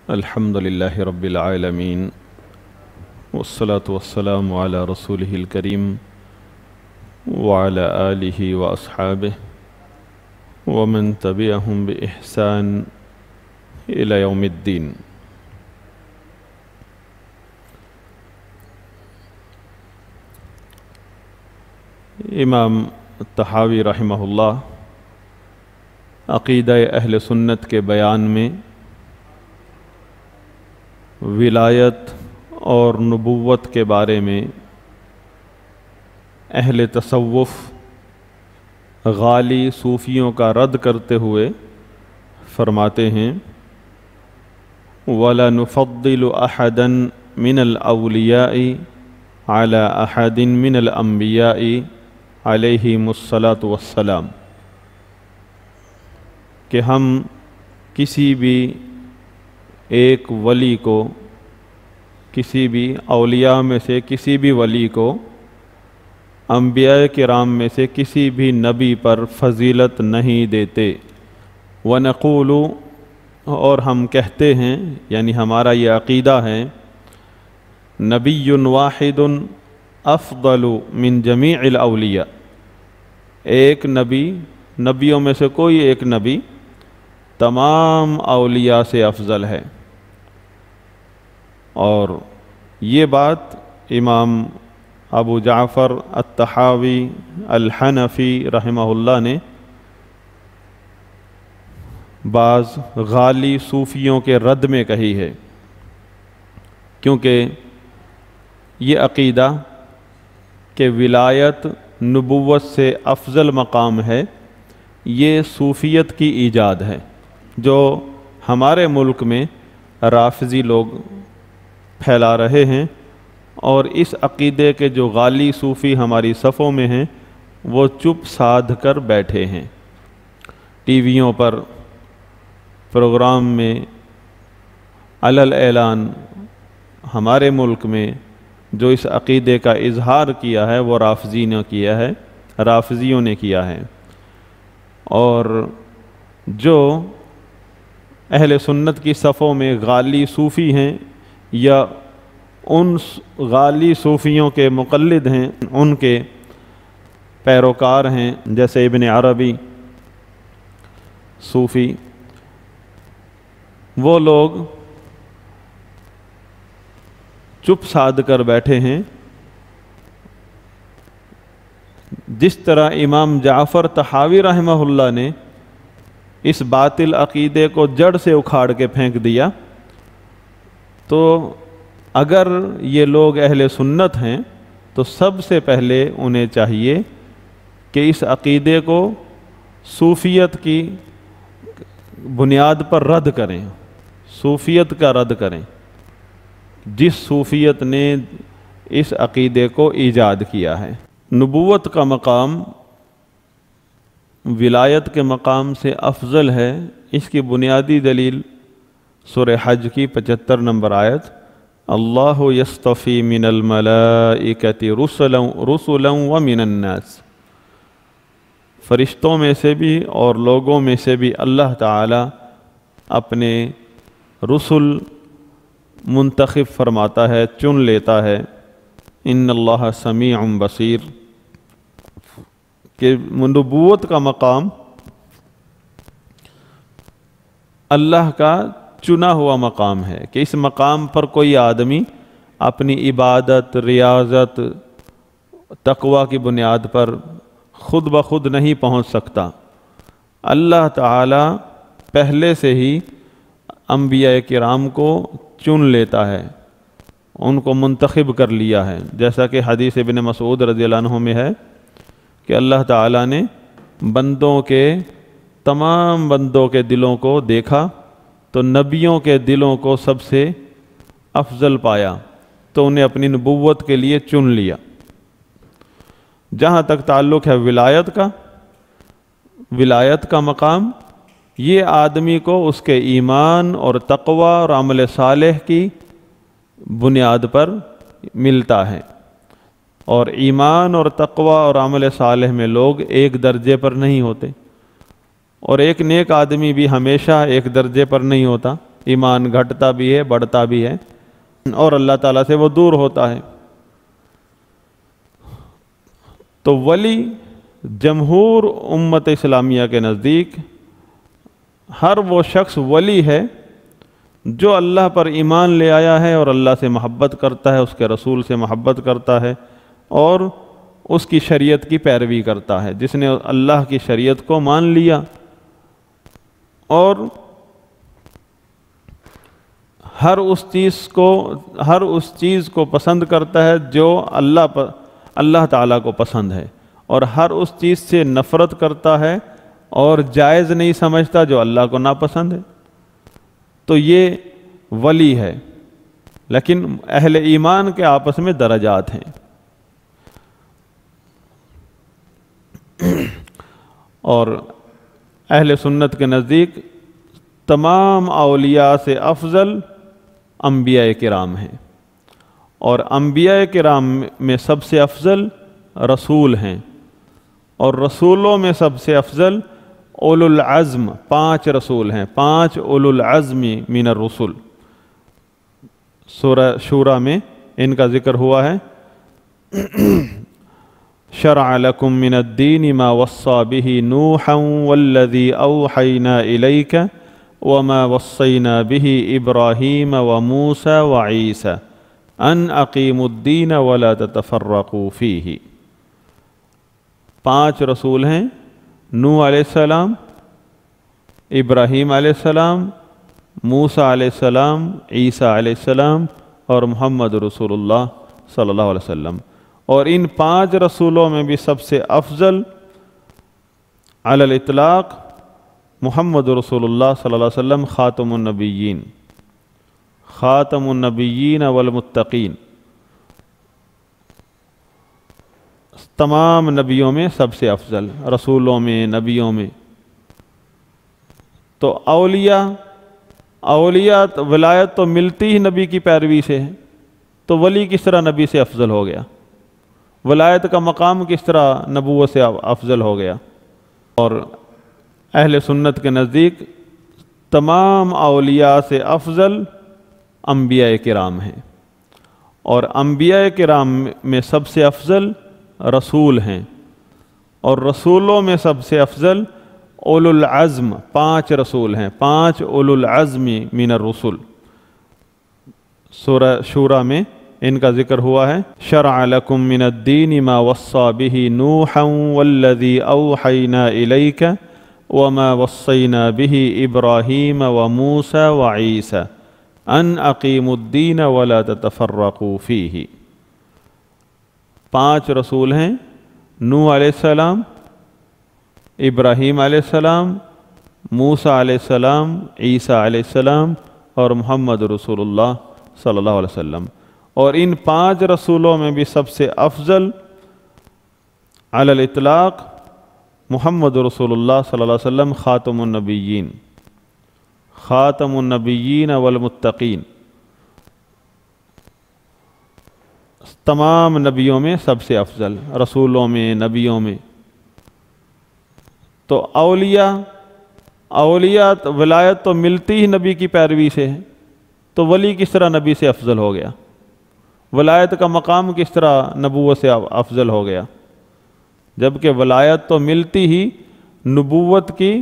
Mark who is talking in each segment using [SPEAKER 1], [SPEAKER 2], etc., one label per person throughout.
[SPEAKER 1] الحمدللہ رب العالمین والصلاة والسلام علی رسولہ الکریم وعلی آلہ واصحابہ ومن تبعہم بإحسان الی یوم الدین۔ امام طحاوی رحمہ اللہ عقیدہ اہل سنت کے بیان میں ولایت اور نبوت کے بارے میں اہل تصوف غالی صوفیوں کا رد کرتے ہوئے فرماتے ہیں وَلَا نُفَضِّلُ أَحَدًا مِنَ الْأَوْلِيَاءِ عَلَى أَحَدٍ مِنَ الْأَنْبِيَاءِ عَلَيْهِمُ الصَّلَاةُ وَالسَّلَامُ، کہ ہم کسی بھی ایک ولی کو، کسی بھی اولیاء میں سے کسی بھی ولی کو انبیاء کرام میں سے کسی بھی نبی پر فضیلت نہیں دیتے۔ وَنَقُولُ، اور ہم کہتے ہیں، یعنی ہمارا یہ عقیدہ ہے، نبی واحد افضل من جمیع الاولیاء، ایک نبی، نبیوں میں سے کوئی ایک نبی تمام اولیاء سے افضل ہے۔ اور یہ بات امام ابو جعفر الطحاوی الحنفی رحمہ اللہ نے بعض غالی صوفیوں کے رد میں کہی ہے، کیونکہ یہ عقیدہ کہ ولایت نبوت سے افضل مقام ہے، یہ صوفیت کی ایجاد ہے جو ہمارے ملک میں رافضی لوگ پھیلا رہے ہیں، اور اس عقیدے کے جو غالی صوفی ہماری صفوں میں ہیں وہ چپ سادھ کر بیٹھے ہیں۔ ٹی ویوں پر پروگرام میں علل اعلان ہمارے ملک میں جو اس عقیدے کا اظہار کیا ہے وہ رافضیوں نے کیا ہے، اور جو اہل سنت کی صفوں میں غالی صوفی ہیں یا ان غالی صوفیوں کے مقلد ہیں، ان کے پیروکار ہیں، جیسے ابن عربی صوفی، وہ لوگ چپ سادھ کر بیٹھے ہیں۔ جس طرح امام جعفر طحاوی رحمہ اللہ نے اس باطل عقیدے کو جڑ سے اکھاڑ کے پھینک دیا، تو اگر یہ لوگ اہل سنت ہیں تو سب سے پہلے انہیں چاہیے کہ اس عقیدے کو صوفیت کی بنیاد پر رد کریں، صوفیت کا رد کریں، جس صوفیت نے اس عقیدے کو ایجاد کیا ہے۔ نبوت کا مقام ولایت کے مقام سے افضل ہے، اس کی بنیادی دلیل سورہ حج کی 75 نمبر آیت، اللہ یصطفی من الملائکۃ رسلا ومن الناس، فرشتوں میں سے بھی اور لوگوں میں سے بھی اللہ تعالی اپنے رسل منتخب فرماتا ہے، چن لیتا ہے۔ ان اللہ سمیع بصیر، کہ نبوت کا مقام اللہ کا چنا ہوا مقام ہے، کہ اس مقام پر کوئی آدمی اپنی عبادت، ریاضت، تقوی کی بنیاد پر خود بخود نہیں پہنچ سکتا۔ اللہ تعالی پہلے سے ہی انبیاء کرام کو چن لیتا ہے، ان کو منتخب کر لیا ہے، جیسا کہ حدیث ابن مسعود رضی اللہ عنہ میں ہے کہ اللہ تعالیٰ نے تمام بندوں کے دلوں کو دیکھا تو نبیوں کے دلوں کو سب سے افضل پایا، تو انہیں اپنی نبوت کے لیے چن لیا۔ جہاں تک تعلق ہے ولایت کا مقام، یہ آدمی کو اس کے ایمان اور تقوی اور عمل صالح کی بنیاد پر ملتا ہے، اور ایمان اور تقوی اور عمل صالح میں لوگ ایک درجے پر نہیں ہوتے، اور ایک نیک آدمی بھی ہمیشہ ایک درجے پر نہیں ہوتا، ایمان گھٹتا بھی ہے، بڑھتا بھی ہے، اور اللہ تعالیٰ سے وہ دور ہوتا ہے۔ تو ولی جمہور امت اسلامیہ کے نزدیک ہر وہ شخص ولی ہے جو اللہ پر ایمان لے آیا ہے اور اللہ سے محبت کرتا ہے، اس کے رسول سے محبت کرتا ہے اور اس کی شریعت کی پیروی کرتا ہے۔ جس نے اللہ کی شریعت کو مان لیا اور ہر اس چیز کو پسند کرتا ہے جو اللہ تعالیٰ کو پسند ہے، اور ہر اس چیز سے نفرت کرتا ہے اور جائز نہیں سمجھتا جو اللہ کو ناپسند ہے، تو یہ ولی ہے۔ لیکن اہل ایمان کے آپس میں درجات ہیں، اور اہل سنت کے نزدیک تمام اولیاء سے افضل انبیاء کرام ہیں، اور انبیاء کرام میں سب سے افضل رسول ہیں، اور رسولوں میں سب سے افضل اولو العزم 5 رسول ہیں، 5 اولو العزم من الرسل۔ سورہ شورى میں ان کا ذکر ہوا ہے، شرع لکم من الدین ما وصى به نوحا والذی اوحینا الیک وما وصینا به ابراہیم وموسى وعیسى ان اقیموا الدین ولا تتفرقوا فیہ۔ 5 رسول ہیں، نوح علیہ السلام، ابراہیم علیہ السلام، موسیٰ علیہ السلام، عیسیٰ علیہ السلام اور محمد رسول اللہ صلی اللہ علیہ وسلم۔ اور ان 5 رسولوں میں بھی سب سے افضل علی الاطلاق محمد رسول اللہ صلی اللہ علیہ وسلم، خاتم النبیین، خاتم النبیین والمتقین، تمام نبیوں میں سب سے افضل، رسولوں میں، نبیوں میں۔ تو اولیاء ولایت تو ملتی ہی نبی کی پیروی سے ہے، تو ولی کس طرح نبی سے افضل ہو گیا؟ ولایت کا مقام کس طرح نبوت سے افضل ہو گیا؟ اور اہل سنت کے نزدیک تمام اولیاء سے افضل انبیاء کرام ہیں، اور انبیاء کرام میں سب سے افضل رسول ہیں، اور رسولوں میں سب سے افضل اولو العزم 5 رسول ہیں، 5 اولو العزم من الرسل۔ سورہ شورى میں ان کا ذکر ہوا ہے، شرع لکم من الدین ما وصى به نوحا والذی اوحینا الیک وما وصینا به ابراہیم وموسى وعیسى ان اقیموا الدین ولا تتفرقوا فیہ۔ 5 رسول ہیں، نوح علیہ السلام، ابراہیم علیہ السلام، موسیٰ علیہ السلام، عیسیٰ علیہ السلام اور محمد رسول اللہ صلی اللہ علیہ وسلم۔ اور ان 5 رسولوں میں بھی سب سے افضل علی الاطلاق محمد رسول اللہ صلی اللہ علیہ وسلم، خاتم النبیین، خاتم النبیین والمتقین، تمام نبیوں میں سب سے افضل، رسولوں میں، نبیوں میں۔ تو اولیاء ولایت تو ملتی ہی نبی کی پیروی سے ہے، تو ولی کس طرح نبی سے افضل ہو گیا؟ ولایت کا مقام کس طرح نبوت سے افضل ہو گیا؟ جبکہ ولایت تو ملتی ہی نبوت کی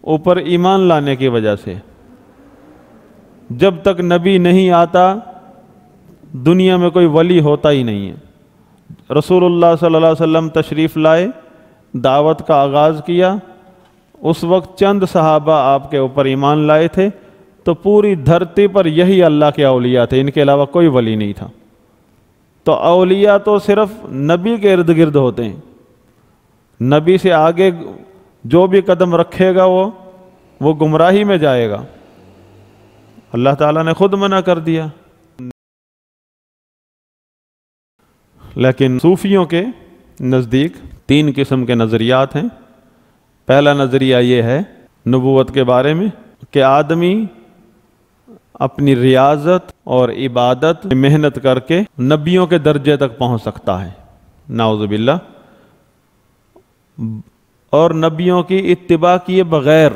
[SPEAKER 1] اوپر ایمان لانے کی وجہ سے۔ جب تک نبی نہیں آتا دنیا میں کوئی ولی ہوتا ہی نہیں ہے۔ رسول اللہ صلی اللہ علیہ وسلم تشریف لائے، دعوت کا آغاز کیا، اس وقت چند صحابہ آپ کے اوپر ایمان لائے تھے، تو پوری دھرتی پر یہی اللہ کے اولیاء تھے، ان کے علاوہ کوئی ولی نہیں تھا۔ تو اولیاء تو صرف نبی کے ارد گرد ہوتے ہیں، نبی سے آگے جو بھی قدم رکھے گا وہ گمراہی میں جائے گا، اللہ تعالیٰ نے خود منع کر دیا۔ لیکن صوفیوں کے نزدیک 3 قسم کے نظریات ہیں۔ پہلا نظریہ یہ ہے نبوت کے بارے میں کہ آدمی اپنی ریاضت اور عبادت محنت کر کے نبیوں کے درجے تک پہنچ سکتا ہے، نعوذ باللہ، اور نبیوں کی اتباع کیے بغیر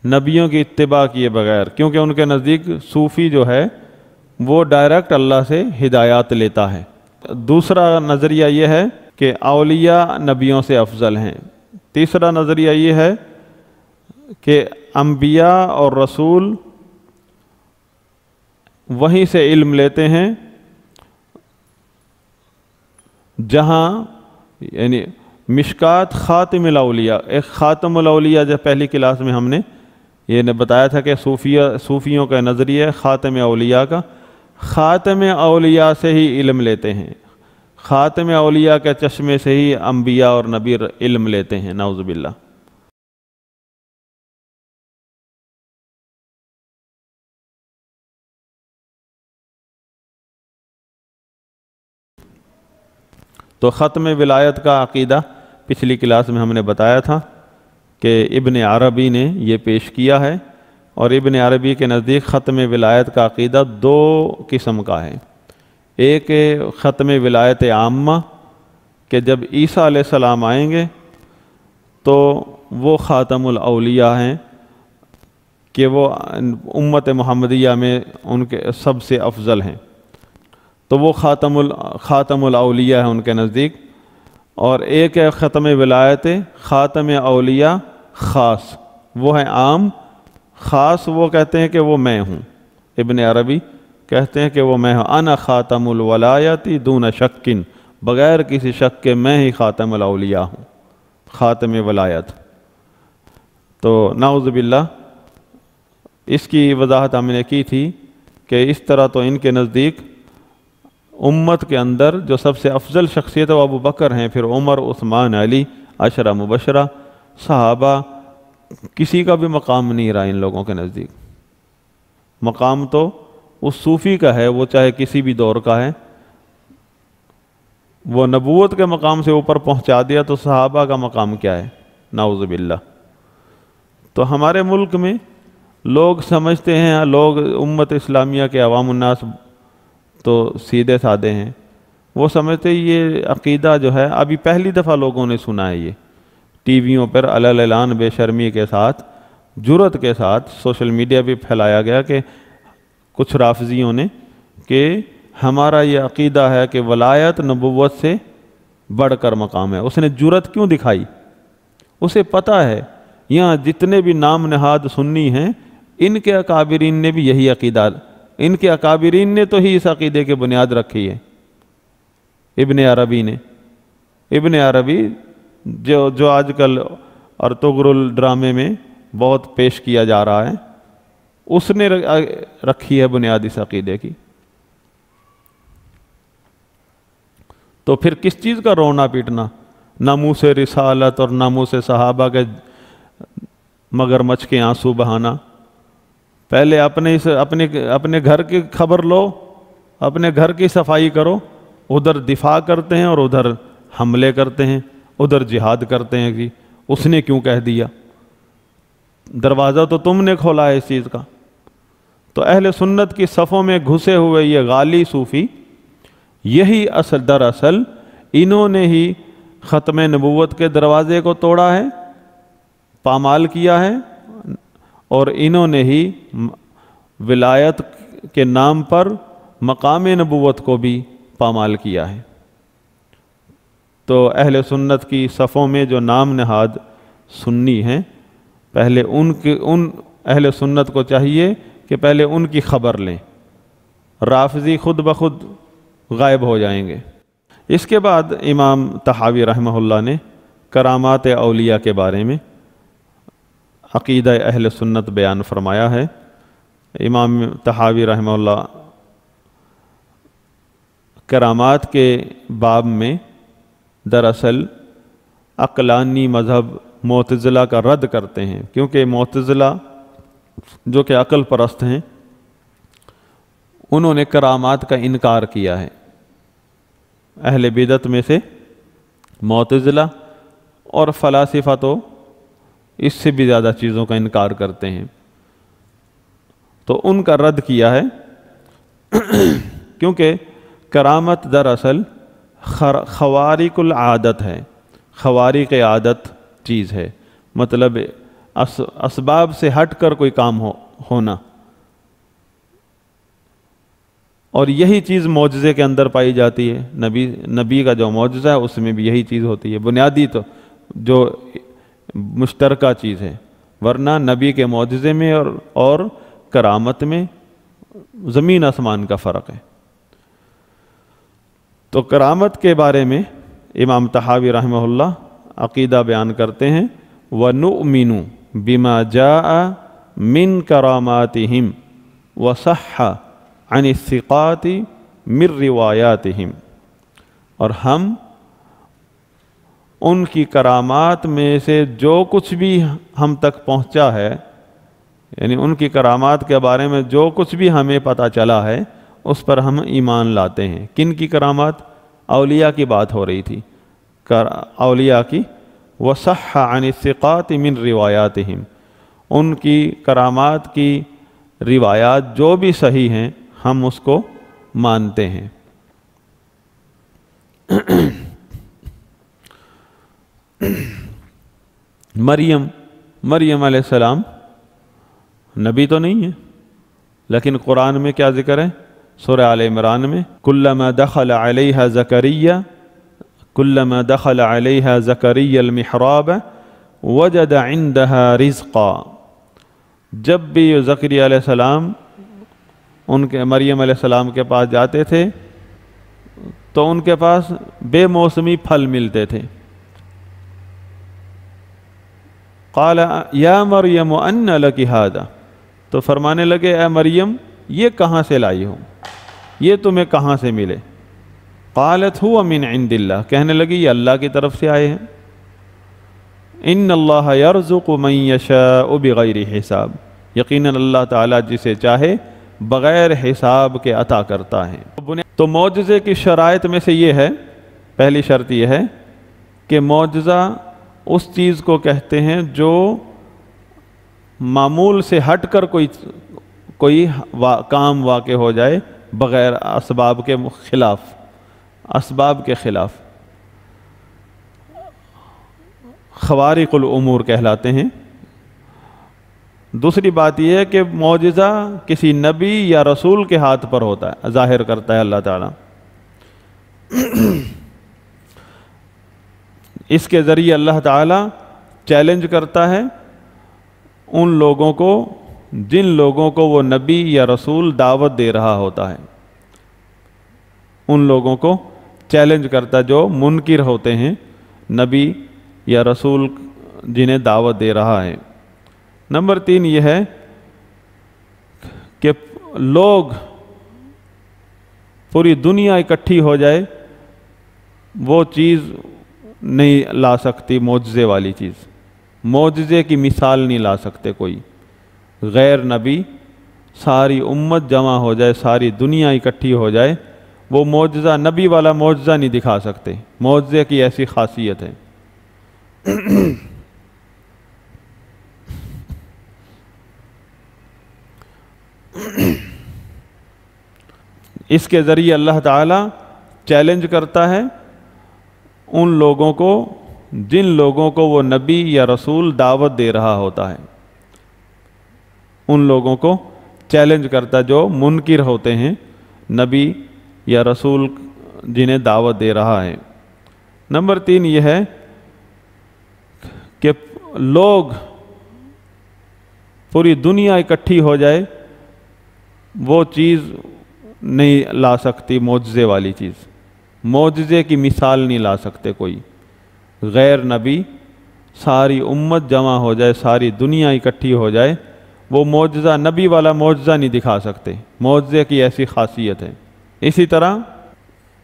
[SPEAKER 1] نبیوں کی اتباع کیے بغیر، کیونکہ ان کے نزدیک صوفی جو ہے وہ ڈائریکٹ اللہ سے ہدایات لیتا ہے۔ دوسرا نظریہ یہ ہے کہ اولیاء نبیوں سے افضل ہیں۔ تیسرا نظریہ یہ ہے کہ انبیاء اور رسول وہیں سے علم لیتے ہیں جہاں، یعنی مشکات خاتم الاولیاء، ایک خاتم الاولیاء، جب پہلی کلاس میں ہم نے یہ بتایا تھا کہ صوفیوں کا نظریہ ہے خاتم اولیاء کا، خاتم اولیاء سے ہی علم لیتے ہیں، خاتم اولیاء کے چشمے سے ہی انبیاء اور نبی علم لیتے ہیں، نعوذ باللہ۔ تو ختم ولایت کا عقیدہ پچھلی کلاس میں ہم نے بتایا تھا کہ ابن عربی نے یہ پیش کیا ہے، اور ابن عربی کے نزدیک ختم ولایت کا عقیدہ دو قسم کا ہے۔ ایک ختم ولایت عامہ کہ جب عیسیٰ علیہ السلام آئیں گے تو وہ خاتم الاولیاء ہیں، کہ وہ امت محمدیہ میں ان کے سب سے افضل ہیں، تو وہ خاتم الاولیاء ہیں ان کے نزدیک۔ اور ایک ہے ختم ولایت خاتم اولیاء خاص، وہ ہے عام، خاص وہ کہتے ہیں کہ وہ میں ہوں، ابن عربی کہتے ہیں کہ وہ میں ہوں، انا خاتم الولایت دون شکن، بغیر کسی شک کے میں ہی خاتم الاولیاء ہوں، خاتم ولایت۔ تو نعوذ باللہ، اس کی وضاحت ہم نے کی تھی کہ اس طرح تو ان کے نزدیک امت کے اندر جو سب سے افضل شخصیت وہ ابو بکر ہیں، پھر عمر، عثمان، علی، عشرہ مبشرہ، صحابہ، کسی کا بھی مقام نہیں رہا ان لوگوں کے نزدیک۔ مقام تو اس صوفی کا ہے، وہ چاہے کسی بھی دور کا ہے، وہ نبوت کے مقام سے اوپر پہنچا دیا، تو صحابہ کا مقام کیا ہے، نعوذ باللہ۔ تو ہمارے ملک میں لوگ سمجھتے ہیں، لوگ امت اسلامیہ کے عوام الناس تو سیدھے سادے ہیں، وہ سمجھتے یہ عقیدہ جو ہے ابھی پہلی دفعہ لوگوں نے سنا ہے، یہ ٹی ویوں پر علل اعلان بے شرمی کے ساتھ، جرت کے ساتھ سوشل میڈیا پہ پھیلایا گیا کہ کچھ رافضیوں نے کہ ہمارا یہ عقیدہ ہے کہ ولایت نبوت سے بڑھ کر مقام ہے۔ اس نے جرت کیوں دکھائی؟ اسے پتہ ہے یہاں جتنے بھی نام نہاد سنی ہیں، ان کے اکابرین نے بھی یہی عقیدہ، ان کے اکابرین نے تو ہی اس عقیدے کی بنیاد رکھی ہے، ابن عربی نے۔ ابن عربی جو آج کل ارطغرل ڈرامے میں بہت پیش کیا جا رہا ہے، اس نے رکھی ہے بنیاد اس عقیدے کی۔ تو پھر کس چیز کا رونا پیٹنا؟ ناموس رسالت اور ناموس صحابہ کے مگرمچھ کے آنسو بہانا۔ پہلے اپنے گھر کی خبر لو، اپنے گھر کی صفائی کرو، ادھر دفاع کرتے ہیں اور ادھر حملے کرتے ہیں، ادھر جہاد کرتے ہیں کہ اس نے کیوں کہہ دیا، دروازہ تو تم نے کھولا ہے اس چیز کا۔ تو اہل سنت کی صفوں میں گھسے ہوئے یہ غالی صوفی، یہی دراصل انہوں نے ہی ختم نبوت کے دروازے کو توڑا ہے، پامال کیا ہے، اور انہوں نے ہی ولایت کے نام پر مقام نبوت کو بھی پامال کیا ہے۔ تو اہل سنت کی صفوں میں جو نام نہاد سنی ہیں، پہلے ان اہل سنت کو چاہیے کہ پہلے ان کی خبر لیں، رافضی خود بخود غائب ہو جائیں گے۔ اس کے بعد امام طحاوی رحمہ اللہ نے کرامات اولیاء کے بارے میں عقیدہ اہل سنت بیان فرمایا ہے۔ امام طحاوی رحمہ اللہ کرامات کے باب میں دراصل عقلانی مذہب معتزلہ کا رد کرتے ہیں، کیونکہ معتزلہ جو کہ عقل پرست ہیں، انہوں نے کرامات کا انکار کیا ہے۔ اہل بدعت میں سے معتزلہ اور فلاسفہ تو اس سے بھی زیادہ چیزوں کا انکار کرتے ہیں، تو ان کا رد کیا ہے، کیونکہ کرامت دراصل خوارق العادت ہے، خوارق عادت چیز ہے۔ مطلب اسباب سے ہٹ کر کوئی کام ہونا، اور یہی چیز معجزے کے اندر پائی جاتی ہے۔ نبی کا جو معجزہ ہے اس میں بھی یہی چیز ہوتی ہے، بنیادی تو جو مشترکہ چیز ہے، ورنہ نبی کے معجزے میں اور کرامت میں زمین آسمان کا فرق ہے۔ تو کرامت کے بارے میں امام طحاوی رحمہ اللہ عقیدہ بیان کرتے ہیں، وَنُؤْمِنُ بِمَا جَاءَ مِن كَرَامَاتِهِمْ وَصَحَّ عَنِ الثِّقَاتِ مِن رِوَایَاتِهِمْ، اور ہم ان کی کرامات میں سے جو کچھ بھی ہم تک پہنچا ہے، یعنی ان کی کرامات کے بارے میں جو کچھ بھی ہمیں پتہ چلا ہے اس پر ہم ایمان لاتے ہیں۔ کن کی کرامات؟ اولیاء کی بات ہو رہی تھی، اولیاء کی۔ وَصَحَّ عَنِ الثِّقَاتِ مِن رِوَایَاتِهِمْ، ان کی کرامات کی روایات جو بھی صحیح ہیں ہم اس کو مانتے ہیں۔ مریم علیہ السلام نبی تو نہیں ہے، لیکن قرآن میں کیا ذکر ہے؟ سورہ آل عمران میں کلما دخل علیہا زکریا المحراب وجد عندها رزقا، جب بھی زکریا علیہ السلام مریم علیہ السلام کے پاس جاتے تھے تو ان کے پاس بے موسمی پھل ملتے تھے۔ قال یا مریم ان لک ھذا، تو فرمانے لگے اے مریم یہ کہاں سے لائی ہو، یہ تمہیں کہاں سے ملے؟ قالت هو من عند اللہ، کہنے لگی یہ اللہ کی طرف سے آئے ہیں۔ ان اللہ یرزق من یشاء بغیر حساب، یقیناً اللہ تعالیٰ جسے چاہے بغیر حساب کے عطا کرتا ہے۔ تو معجزے کی شرائط میں سے یہ ہے، پہلی شرط یہ ہے کہ معجزہ اس چیز کو کہتے ہیں جو معمول سے ہٹ کر کوئی کام واقع ہو جائے بغیر اسباب کے خلاف، خوارق الامور کہلاتے ہیں۔ دوسری بات یہ ہے کہ معجزہ کسی نبی یا رسول کے ہاتھ پر ہوتا ہے، ظاہر کرتا ہے اللہ تعالیٰ، اس کے ذریعے اللہ تعالیٰ چیلنج کرتا ہے ان لوگوں کو جن لوگوں کو وہ نبی یا رسول دعوت دے رہا ہوتا ہے، ان لوگوں کو چیلنج کرتا جو منکر ہوتے ہیں نبی یا رسول جنہیں دعوت دے رہا ہے۔ نمبر 3 یہ ہے کہ لوگ پوری دنیا اکٹھی ہو جائے وہ چیز نہیں لا سکتی، معجزے والی چیز، معجزے کی مثال نہیں لا سکتے کوئی غیر نبی۔ ساری امت جمع ہو جائے، ساری دنیا اکٹھی ہو جائے، وہ معجزہ نبی والا معجزہ نہیں دکھا سکتے، معجزے کی ایسی خاصیت ہے۔ اس کے ذریعے اللہ تعالیٰ چیلنج کرتا ہے ان لوگوں کو جن لوگوں کو وہ نبی یا رسول دعوت دے رہا ہوتا ہے، ان لوگوں کو چیلنج کرتا جو منکر ہوتے ہیں نبی یا رسول جنہیں دعوت دے رہا ہے۔ نمبر 3 یہ ہے کہ لوگ پوری دنیا اکٹھی ہو جائے وہ چیز نہیں لا سکتی، معجزے والی چیز، معجزے کی مثال نہیں لا سکتے کوئی غیر نبی۔ ساری امت جمع ہو جائے، ساری دنیا اکٹھی ہو جائے، وہ معجزہ نبی والا معجزہ نہیں دکھا سکتے، معجزے کی ایسی خاصیت ہے۔ اسی طرح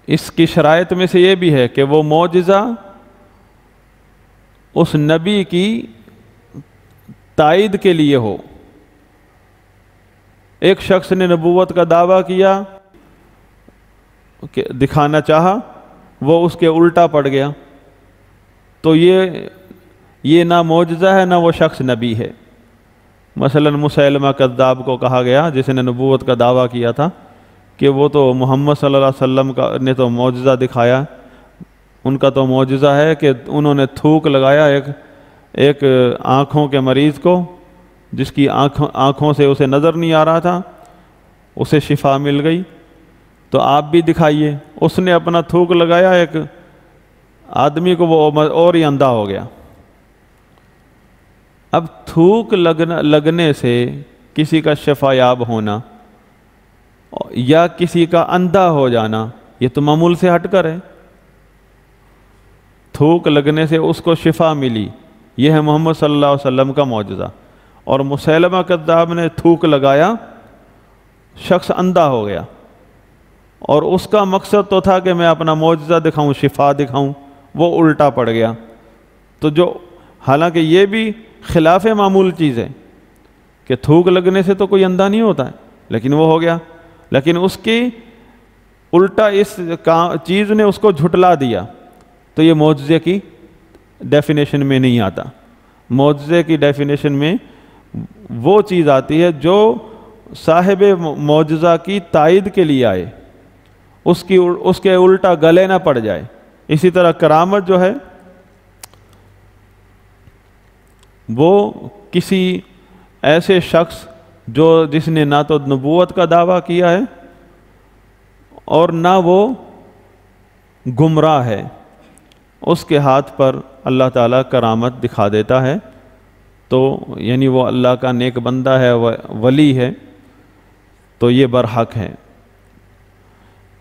[SPEAKER 1] اس کی شرائط میں سے یہ بھی ہے کہ وہ معجزہ اس نبی کی تائید کے لیے ہو۔ ایک شخص نے نبوت کا دعویٰ کیا، دکھانا چاہا، وہ اس کے الٹا پڑ گیا، تو یہ نہ معجزہ ہے نہ وہ شخص نبی ہے۔ مثلا مسیلمہ کذاب کو کہا گیا جس نے نبوت کا دعویٰ کیا تھا کہ وہ تو محمد صلی اللہ علیہ وسلم نے تو معجزہ دکھایا، ان کا تو معجزہ ہے کہ انہوں نے تھوک لگایا ایک آنکھوں کے مریض کو، جس کی آنکھوں سے اسے نظر نہیں آ رہا تھا، اسے شفا مل گئی، تو آپ بھی دکھائیے۔ اس نے اپنا تھوک لگایا ایک آدمی کو، وہ اور ہی اندھا ہو گیا۔ اب تھوک لگنے سے کسی کا شفا یاب ہونا یا کسی کا اندھا ہو جانا، یہ تو معمول سے ہٹ کر ہے۔ تھوک لگنے سے اس کو شفا ملی، یہ ہے محمد صلی اللہ علیہ وسلم کا معجزہ۔ اور مسیلمہ کذاب نے تھوک لگایا، شخص اندھا ہو گیا، اور اس کا مقصد تو تھا کہ میں اپنا معجزہ دکھاؤں، شفا دکھاؤں، وہ الٹا پڑ گیا۔ تو جو حالانکہ یہ بھی خلاف معمول چیز ہے کہ تھوک لگنے سے تو کوئی اندھا نہیں ہوتا ہے، لیکن وہ ہو گیا، لیکن اس کی الٹا اس چیز نے اس کو جھٹلا دیا، تو یہ معجزے کی ڈیفینیشن میں نہیں آتا۔ معجزے کی ڈیفینیشن میں وہ چیز آتی ہے جو صاحب معجزہ کی تائید کے لیے آئے، اس کے الٹا گلے نہ پڑ جائے۔ اسی طرح کرامت جو ہے وہ کسی ایسے شخص جس نے نہ تو نبوت کا دعویٰ کیا ہے اور نہ وہ گمراہ ہے، اس کے ہاتھ پر اللہ تعالیٰ کرامت دکھا دیتا ہے، تو یعنی وہ اللہ کا نیک بندہ ہے، ولی ہے، تو یہ برحق ہے۔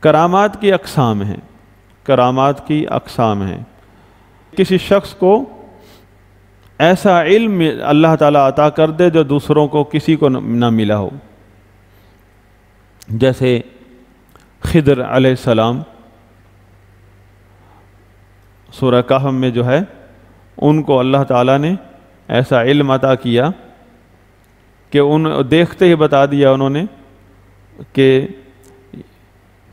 [SPEAKER 1] کرامات کی اقسام ہیں، کرامات کی اقسام ہیں۔ کسی شخص کو ایسا علم اللہ تعالیٰ عطا کر دے جو دوسروں کو کسی کو نہ ملا ہو، جیسے خضر علیہ السلام سورہ کہف میں جو ہے، ان کو اللہ تعالیٰ نے ایسا علم عطا کیا کہ دیکھتے ہی بتا دیا انہوں نے کہ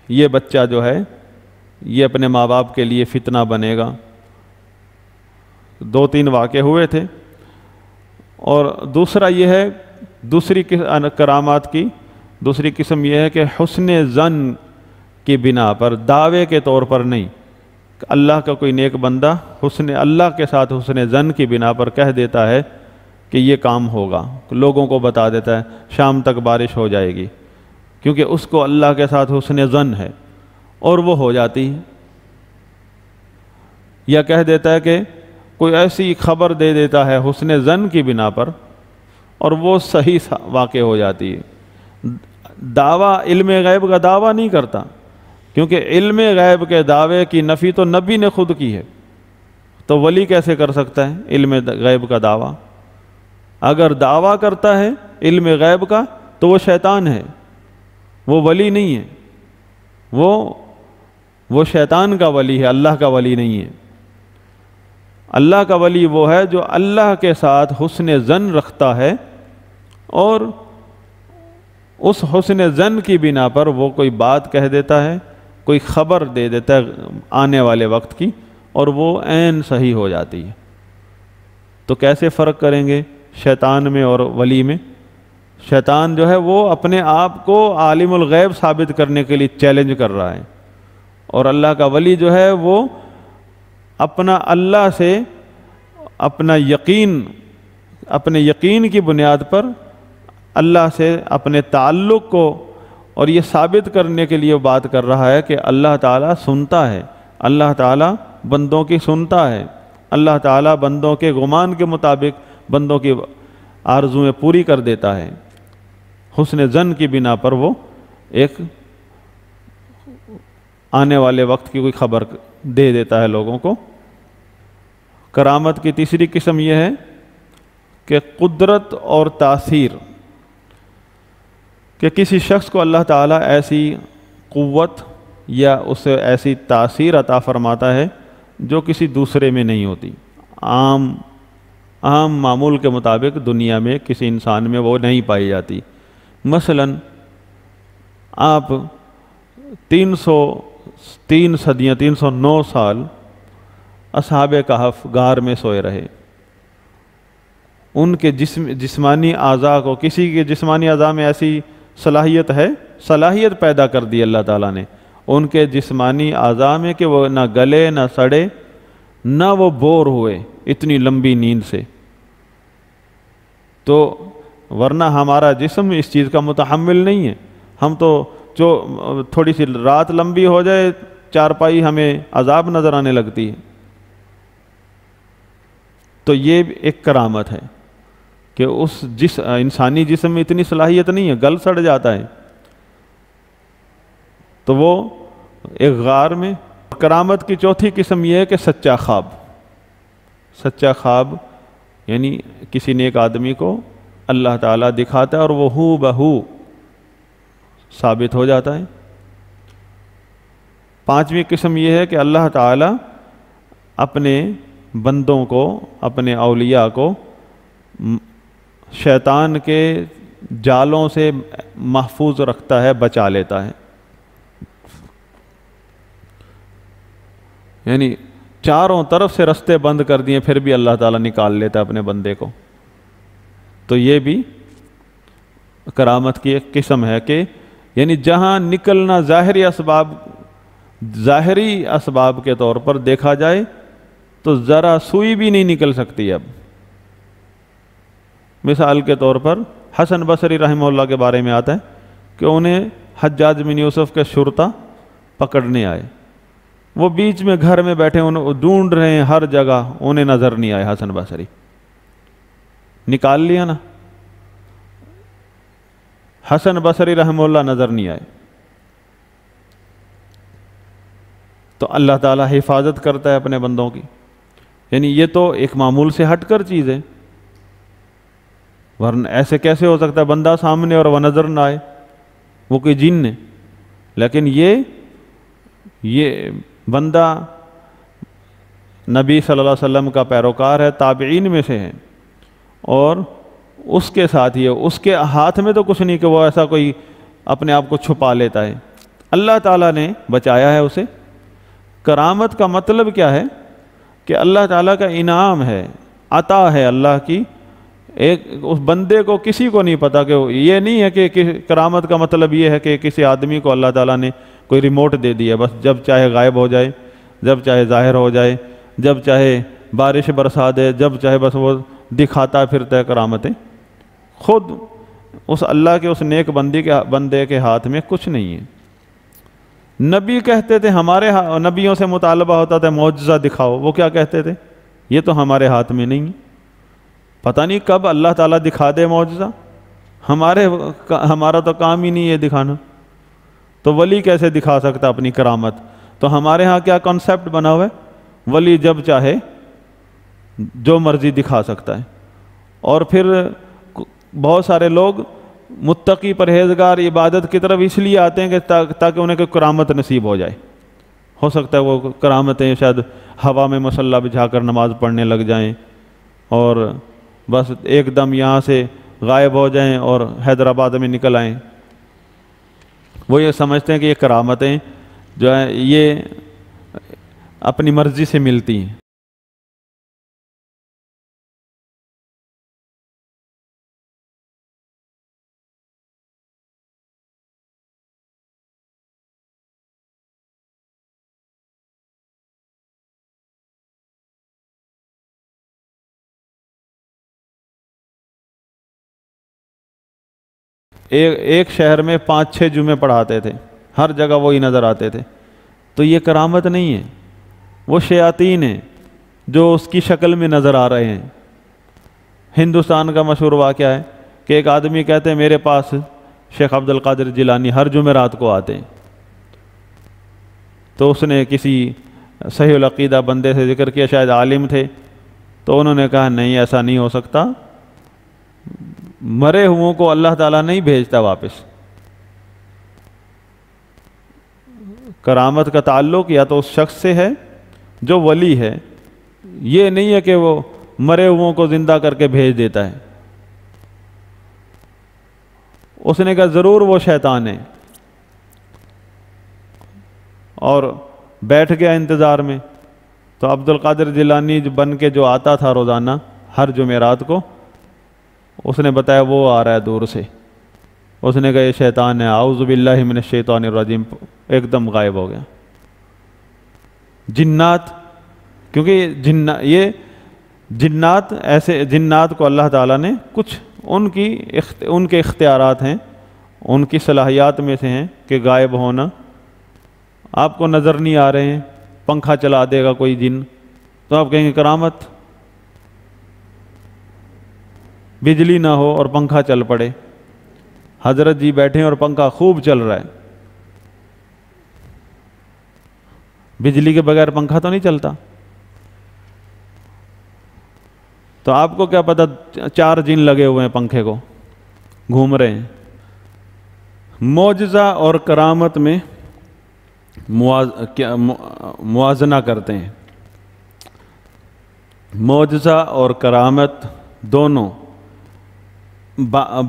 [SPEAKER 1] یہ بچہ جو ہے یہ اپنے ماں باپ کے لیے فتنہ بنے گا۔ 2-3 واقعے ہوئے تھے۔ اور دوسرا یہ ہے، دوسری کرامات کی دوسری قسم یہ ہے کہ حسن ظن کی بنا پر، دعوے کے طور پر نہیں، اللہ کا کوئی نیک بندہ اللہ کے ساتھ حسن ظن کی بنا پر کہہ دیتا ہے کہ یہ کام ہوگا، لوگوں کو بتا دیتا ہے شام تک بارش ہو جائے گی، کیونکہ اس کو اللہ کے ساتھ حسن ظن ہے، اور وہ ہو جاتی ہے۔ یا کہہ دیتا ہے کہ کوئی ایسی خبر دے دیتا ہے حسن ظن کی بنا پر، اور وہ صحیح واقع ہو جاتی ہے۔ دعویٰ علم غیب کا دعویٰ نہیں کرتا، کیونکہ علم غیب کے دعوے کی نفی تو نبی نے خود کی ہے، تو ولی کیسے کر سکتا ہے علم غیب کا دعویٰ؟ اگر دعویٰ کرتا ہے علم غیب کا تو وہ شیطان ہے، وہ ولی نہیں ہے، وہ شیطان کا ولی ہے، اللہ کا ولی نہیں ہے۔ اللہ کا ولی وہ ہے جو اللہ کے ساتھ حسن ظن رکھتا ہے، اور اس حسن ظن کی بنا پر وہ کوئی بات کہہ دیتا ہے، کوئی خبر دے دیتا ہے آنے والے وقت کی، اور وہ عین صحیح ہو جاتی ہے۔ تو کیسے فرق کریں گے شیطان میں اور ولی میں؟ شیطان جو ہے وہ اپنے آپ کو عالم الغیب ثابت کرنے کے لیے چیلنج کر رہا ہے، اور اللہ کا ولی جو ہے وہ اپنا اللہ سے اپنے یقین کی بنیاد پر اللہ سے اپنے تعلق کو اور یہ ثابت کرنے کے لیے بات کر رہا ہے کہ اللہ تعالیٰ سنتا ہے، اللہ تعالیٰ بندوں کی سنتا ہے، اللہ تعالیٰ بندوں کے گمان کے مطابق بندوں کی آرزویں پوری کر دیتا ہے۔ حسن ظن کی بنا پر وہ ایک آنے والے وقت کی کوئی خبر دے دیتا ہے لوگوں کو۔ کرامت کی تیسری قسم یہ ہے کہ قدرت اور تاثیر، کہ کسی شخص کو اللہ تعالیٰ ایسی قوت یا اسے ایسی تاثیر عطا فرماتا ہے جو کسی دوسرے میں نہیں ہوتی۔ عام معمول کے مطابق دنیا میں کسی انسان میں وہ نہیں پائی جاتی۔ مثلا آپ 309 سال اصحاب کہف غار میں سوئے رہے، ان کے جسمانی اعضاء کو، کسی کے جسمانی اعضاء میں ایسی صلاحیت پیدا کر دی اللہ تعالیٰ نے ان کے جسمانی اعضاء میں کہ وہ نہ گلے نہ سڑے نہ وہ بور ہوئے، اتنی لمبی نیند سے، تو ورنہ ہمارا جسم اس چیز کا متحمل نہیں ہے. ہم تو جو تھوڑی سی رات لمبی ہو جائے چارپائی ہمیں عذاب نظر آنے لگتی ہے. تو یہ ایک کرامت ہے کہ اس انسانی جسم میں اتنی صلاحیت نہیں ہے، گل سڑ جاتا ہے. تو وہ ایک غار میں. کرامت کی چوتھی قسم یہ ہے کہ سچا خواب. سچا خواب یعنی کسی نیک آدمی کو اللہ تعالیٰ دکھاتا ہے اور وہ ہو بہو ثابت ہو جاتا ہے. پانچویں قسم یہ ہے کہ اللہ تعالیٰ اپنے بندوں کو، اپنے اولیاء کو شیطان کے جالوں سے محفوظ رکھتا ہے، بچا لیتا ہے. یعنی چاروں طرف سے رستے بند کر دیے پھر بھی اللہ تعالیٰ نکال لیتا ہے اپنے بندے کو. تو یہ بھی کرامت کی ایک قسم ہے کہ یعنی جہاں نکلنا ظاہری اسباب کے طور پر دیکھا جائے تو ذرا سوئی بھی نہیں نکل سکتی. اب مثال کے طور پر حسن بصری رحمہ اللہ کے بارے میں آتا ہے کہ انہیں حجاج بن یوسف کے شرطا پکڑنے آئے. وہ بیچ میں گھر میں بیٹھے انہیں ڈھونڈ رہے ہیں ہر جگہ، انہیں نظر نہیں آئے. حسن بصری نکال لیا نا، حسن بصری رحمہ اللہ نظر نہیں آئے. تو اللہ تعالیٰ حفاظت کرتا ہے اپنے بندوں کی. یعنی یہ تو ایک معمول سے ہٹ کر چیز ہے، ورنہ ایسے کیسے ہو سکتا ہے بندہ سامنے اور وہ نظر نہ آئے، وہ کوئی جن ہے. لیکن یہ بندہ نبی صلی اللہ علیہ وسلم کا پیروکار ہے، تابعین میں سے ہے، اور اس کے ساتھ ہی ہے. اس کے ہاتھ میں تو کچھ نہیں کہ وہ ایسا کوئی اپنے آپ کو چھپا لیتا ہے. اللہ تعالیٰ نے بچایا ہے اسے. کرامت کا مطلب کیا ہے کہ اللہ تعالیٰ کا انعام ہے، عطا ہے اللہ کی. اس بندے کو کسی کو نہیں پتا کہ یہ نہیں ہے کہ کرامت کا مطلب یہ ہے کہ کسی آدمی کو اللہ تعالیٰ نے کوئی ریموٹ دے دیا، بس جب چاہے غائب ہو جائے، جب چاہے ظاہر ہو جائے، جب چاہے بارش برسا دے، جب چاہے بس وہ دکھاتا پھرتا ہے کرامتیں. خود اس اللہ کے اس نیک بندے کے ہاتھ میں کچھ نہیں ہے. نبی کہتے تھے، ہمارے نبیوں سے مطالبہ ہوتا تھا معجزہ دکھاؤ، وہ کیا کہتے تھے؟ یہ تو ہمارے ہاتھ میں نہیں ہے، پتہ نہیں کب اللہ تعالیٰ دکھا دے معجزہ. ہمارا تو کام ہی نہیں ہے دکھانا. تو ولی کیسے دکھا سکتا اپنی کرامت؟ تو ہمارے ہاں کیا کنسیپٹ بنا ہوا ہے، ولی جب چاہے جو مرضی دکھا سکتا ہے. اور پھر بہت سارے لوگ متقی پرہیزگار عبادت کی طرف اس لیے آتے ہیں کہ تاکہ انہیں کوئی کرامت نصیب ہو جائے. ہو سکتا ہے وہ کرامتیں شاید ہوا میں مصلی بچھا کر نماز پڑھنے لگ جائیں اور بس ایک دم یہاں سے غائب ہو جائیں اور حیدرآباد میں نکل آئیں. وہ یہ سمجھتے ہیں کہ یہ کرامتیں جو ہیں یہ اپنی مرضی سے ملتی ہیں. ایک شہر میں 5-6 جمعے پڑھاتے تھے، ہر جگہ وہی نظر آتے تھے. تو یہ کرامت نہیں ہے، وہ شیاطین ہیں جو اس کی شکل میں نظر آ رہے ہیں. ہندوستان کا مشہور واقعہ ہے کہ ایک آدمی کہتے ہیں میرے پاس شیخ عبد القادر جیلانی ہر جمعرات کو آتے ہیں. تو اس نے کسی صحیح العقیدہ بندے سے ذکر کیا، شاید عالم تھے، تو انہوں نے کہا نہیں ایسا نہیں ہو سکتا، مرے ہوں کو اللہ تعالیٰ نہیں بھیجتا واپس. کرامت کا تعلق یا تو اس شخص سے ہے جو ولی ہے، یہ نہیں ہے کہ وہ مرے ہوں کو زندہ کر کے بھیج دیتا ہے. اس نے کہا ضرور وہ شیطان ہے، اور بیٹھ گیا انتظار میں. تو عبد القادر جیلانی بن کے جو آتا تھا روزانہ ہر جمعرات کو، اس نے بتایا وہ آ رہا ہے دور سے. اس نے کہا یہ شیطان ہے، اعوذ باللہ من الشیطان الرجیم، ایک دم غائب ہو گیا. جنات، کیونکہ یہ جنات، ایسے جنات کو اللہ تعالیٰ نے کچھ ان کے اختیارات ہیں، ان کی صلاحیات میں سے ہیں کہ غائب ہونا، آپ کو نظر نہیں آ رہے ہیں، پنکھا چلا دے گا کوئی جن تو آپ کہیں گے کرامت، بجلی نہ ہو اور پنکھا چل پڑے، حضرت جی بیٹھے ہیں اور پنکھا خوب چل رہا ہے، بجلی کے بغیر پنکھا تو نہیں چلتا، تو آپ کو کیا پتہ 4 جن لگے ہوئے ہیں پنکھے کو گھوم رہے ہیں۔ معجزہ اور کرامت میں موازنہ کرتے ہیں، معجزہ اور کرامت دونوں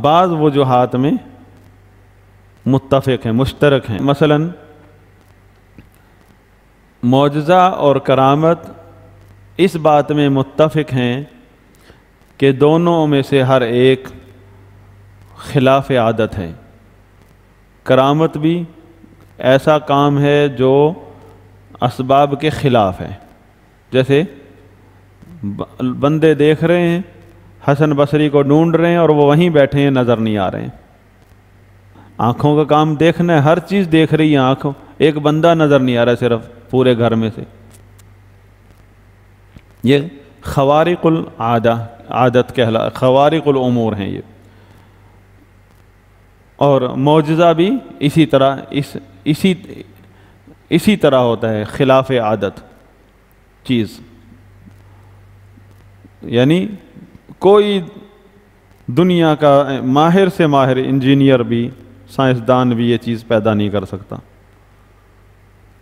[SPEAKER 1] بعض وجوہات میں متفق ہیں، مشترک ہیں۔ مثلا معجزہ اور کرامت اس بات میں متفق ہیں کہ دونوں میں سے ہر ایک خلاف عادت ہے۔ کرامت بھی ایسا کام ہے جو اسباب کے خلاف ہے، جیسے بندے دیکھ رہے ہیں حسن بصری کو ڈھونڈ رہے ہیں اور وہ وہیں بیٹھے ہیں، نظر نہیں آ رہے ہیں۔ آنکھوں کا کام دیکھنا ہے، ہر چیز دیکھ رہی ہے آنکھوں، ایک بندہ نظر نہیں آ رہا صرف پورے گھر میں سے۔ یہ خوارق عادت خوارق الامور ہیں یہ۔ اور معجزہ بھی اسی طرح ہوتا ہے، خلاف عادت چیز، یعنی کوئی دنیا کا ماہر سے ماہر انجینئر بھی، سائنسدان بھی یہ چیز پیدا نہیں کر سکتا۔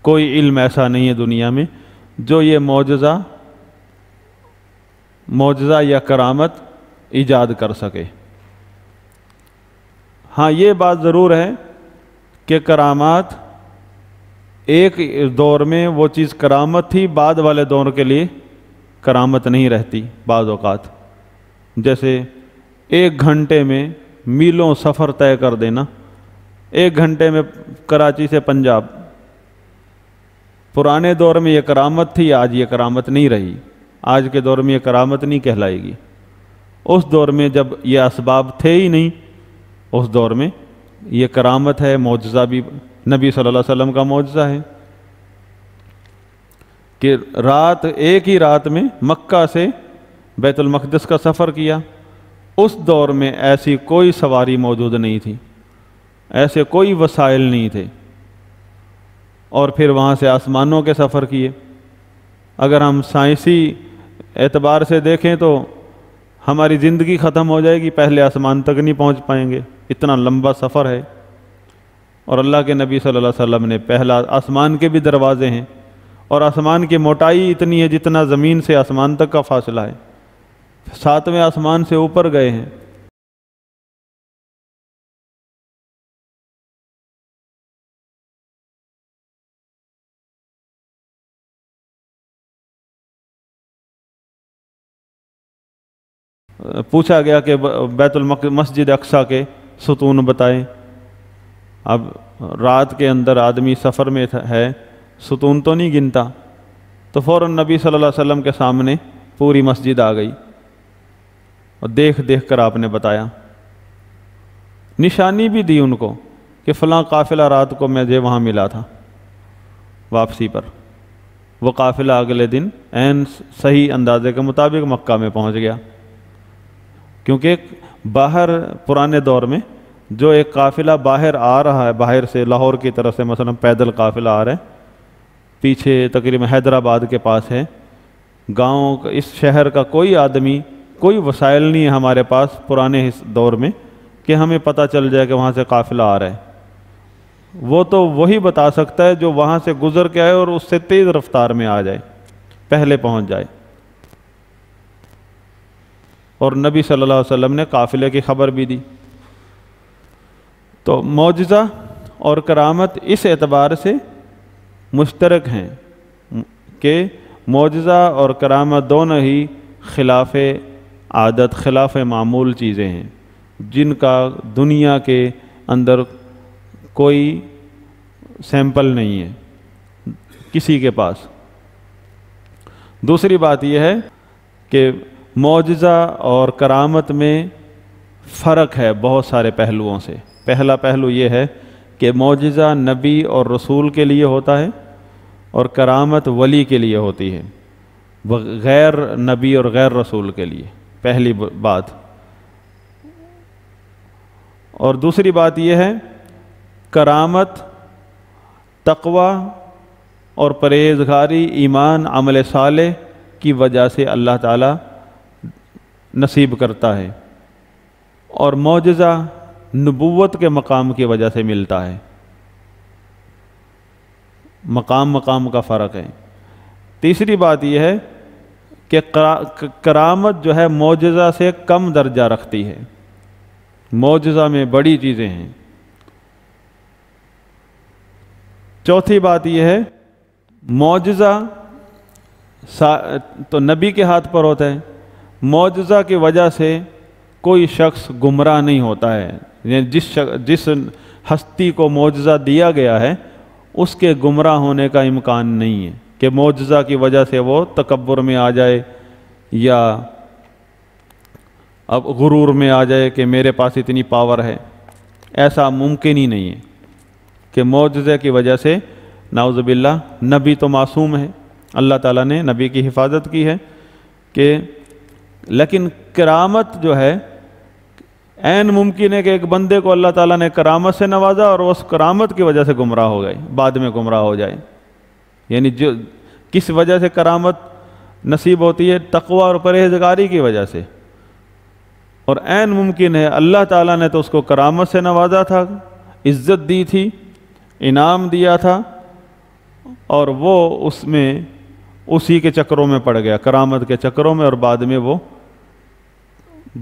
[SPEAKER 1] کوئی علم ایسا نہیں ہے دنیا میں جو یہ معجزہ یا کرامت ایجاد کر سکے۔ ہاں یہ بات ضرور ہے کہ کرامات ایک دور میں وہ چیز کرامت تھی، بعد والے دور کے لیے کرامت نہیں رہتی بعض اوقات، جیسے 1 گھنٹے میں میلوں سفر طے کر دینا، 1 گھنٹے میں کراچی سے پنجاب، پرانے دور میں یہ کرامت تھی، آج یہ کرامت نہیں رہی، آج کے دور میں یہ کرامت نہیں کہلائے گی۔ اس دور میں جب یہ اسباب تھے ہی نہیں، اس دور میں یہ کرامت ہے، معجزہ بھی نبی صلی اللہ علیہ وسلم کا معجزہ ہے کہ ایک ہی رات میں مکہ سے بیت المقدس کا سفر کیا۔ اس دور میں ایسی کوئی سواری موجود نہیں تھی، ایسے کوئی وسائل نہیں تھے، اور پھر وہاں سے آسمانوں کے سفر کیے۔ اگر ہم سائنسی اعتبار سے دیکھیں تو ہماری زندگی ختم ہو جائے گی، پہلے آسمان تک نہیں پہنچ پائیں گے، اتنا لمبا سفر ہے۔ اور اللہ کے نبی صلی اللہ علیہ وسلم نے پہلا آسمان کے بھی دروازے ہیں، اور آسمان کی موٹائی اتنی ہے جتنا زمین سے آسمان تک کا فاصلہ ہے، 7ویں آسمان سے اوپر گئے ہیں۔ پوچھا گیا کہ بیت المقدس مسجد اقصیٰ کے ستون بتائیں۔ اب رات کے اندر آدمی سفر میں ہے، ستون تو نہیں گنتا، تو فوراً نبی صلی اللہ علیہ وسلم کے سامنے پوری مسجد آ گئی، اور دیکھ کر آپ نے بتایا، نشانی بھی دی ان کو کہ فلاں قافلہ رات کو مجھے وہاں ملا تھا واپسی پر۔ وہ قافلہ اگلے دن عین صحیح اندازے کے مطابق مکہ میں پہنچ گیا، کیونکہ باہر پرانے دور میں جو ایک قافلہ باہر آ رہا ہے، باہر سے لاہور کی طرف سے مثلا پیدل قافلہ آ رہا ہے، پیچھے تقریباً حیدرآباد کے پاس ہے گاؤں، اس شہر کا کوئی آدمی، کوئی وسائل نہیں ہے ہمارے پاس پرانے دور میں کہ ہمیں پتہ چل جائے کہ وہاں سے قافلہ آ رہا ہے۔ وہ تو وہی بتا سکتا ہے جو وہاں سے گزر کے آئے اور اس سے تیز رفتار میں آ جائے، پہلے پہنچ جائے۔ اور نبی صلی اللہ علیہ وسلم نے قافلے کی خبر بھی دی۔ تو معجزہ اور کرامت اس اعتبار سے مشترک ہیں کہ معجزہ اور کرامت دونوں ہی خلاف عادت، خلاف معمول چیزیں ہیں، جن کا دنیا کے اندر کوئی سیمپل نہیں ہے کسی کے پاس۔ دوسری بات یہ ہے کہ معجزہ اور کرامت میں فرق ہے بہت سارے پہلوؤں سے۔ پہلا پہلو یہ ہے کہ معجزہ نبی اور رسول کے لیے ہوتا ہے اور کرامت ولی کے لیے ہوتی ہے، غیر نبی اور غیر رسول کے لیے، پہلی بات۔ اور دوسری بات یہ ہے کرامت تقوی اور پرہیزگاری، ایمان، عمل صالح کی وجہ سے اللہ تعالیٰ نصیب کرتا ہے، اور معجزہ نبوت کے مقام کی وجہ سے ملتا ہے۔ مقام کا فرق ہے۔ تیسری بات یہ ہے کہ کرامت جو ہے معجزہ سے کم درجہ رکھتی ہے، معجزہ میں بڑی چیزیں ہیں۔ چوتھی بات یہ ہے معجزہ تو نبی کے ہاتھ پر ہوتا ہے، معجزہ کی وجہ سے کوئی شخص گمراہ نہیں ہوتا ہے، یعنی جس ہستی کو معجزہ دیا گیا ہے اس کے گمراہ ہونے کا امکان نہیں ہے کہ معجزہ کی وجہ سے وہ تکبر میں آ جائے یا اب غرور میں آ جائے کہ میرے پاس اتنی پاور ہے۔ ایسا ممکن ہی نہیں ہے کہ معجزے کی وجہ سے، نعوذ باللہ، نبی تو معصوم ہے، اللہ تعالیٰ نے نبی کی حفاظت کی ہے لیکن کرامت جو ہے عین ممکن ہے کہ ایک بندے کو اللہ تعالیٰ نے کرامت سے نوازا اور اس کرامت کی وجہ سے گمراہ ہو گئے، بعد میں گمراہ ہو جائے۔ یعنی جو کس وجہ سے کرامت نصیب ہوتی ہے؟ تقوی اور پرہیزگاری کی وجہ سے۔ اور عین ممکن ہے اللہ تعالیٰ نے تو اس کو کرامت سے نوازا تھا، عزت دی تھی، انعام دیا تھا، اور وہ اس میں اسی کے چکروں میں پڑ گیا، کرامت کے چکروں میں، اور بعد میں وہ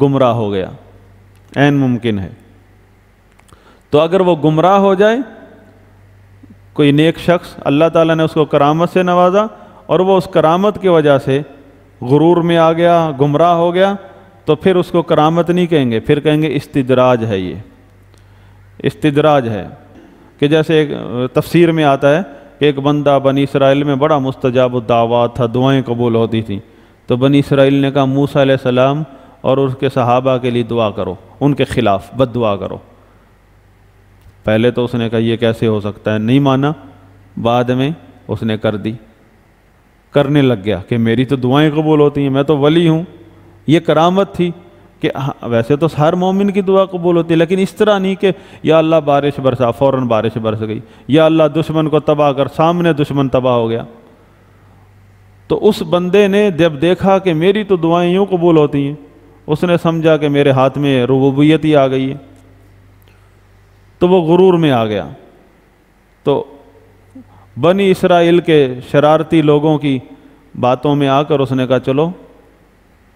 [SPEAKER 1] گمراہ ہو گیا۔ عین ممکن ہے۔ تو اگر وہ گمراہ ہو جائے، کوئی نیک شخص، اللہ تعالیٰ نے اس کو کرامت سے نوازا اور وہ اس کرامت کی وجہ سے غرور میں آ گیا، گمراہ ہو گیا، تو پھر اس کو کرامت نہیں کہیں گے، پھر کہیں گے استدراج ہے، یہ استدراج ہے۔ کہ جیسے ایک تفسیر میں آتا ہے کہ ایک بندہ بنی اسرائیل میں بڑا مستجاب الدعوات تھا، دعائیں قبول ہوتی تھیں، تو بنی اسرائیل نے کہا موسیٰ علیہ السلام اور اس کے صحابہ کے لیے دعا کرو، ان کے خلاف بد دعا کرو۔ پہلے تو اس نے کہا یہ کیسے ہو سکتا ہے، نہیں مانا، بعد میں اس نے کر دی، کرنے لگ گیا کہ میری تو دعائیں قبول ہوتی ہیں، میں تو ولی ہوں۔ یہ کرامت تھی کہ ویسے تو ہر مومن کی دعا قبول ہوتی ہے، لیکن اس طرح نہیں کہ یا اللہ بارش برسا، فوراً بارش برس گئی، یا اللہ دشمن کو تباہ کر، سامنے دشمن تباہ ہو گیا۔ تو اس بندے نے جب دیکھا کہ میری تو دعائیں یوں قبول ہوتی ہیں، اس نے سمجھا کہ میرے ہاتھ میں ربوبیت ہی آ گئی ہے، تو وہ غرور میں آ گیا۔ تو بنی اسرائیل کے شرارتی لوگوں کی باتوں میں آ کر اس نے کہا چلو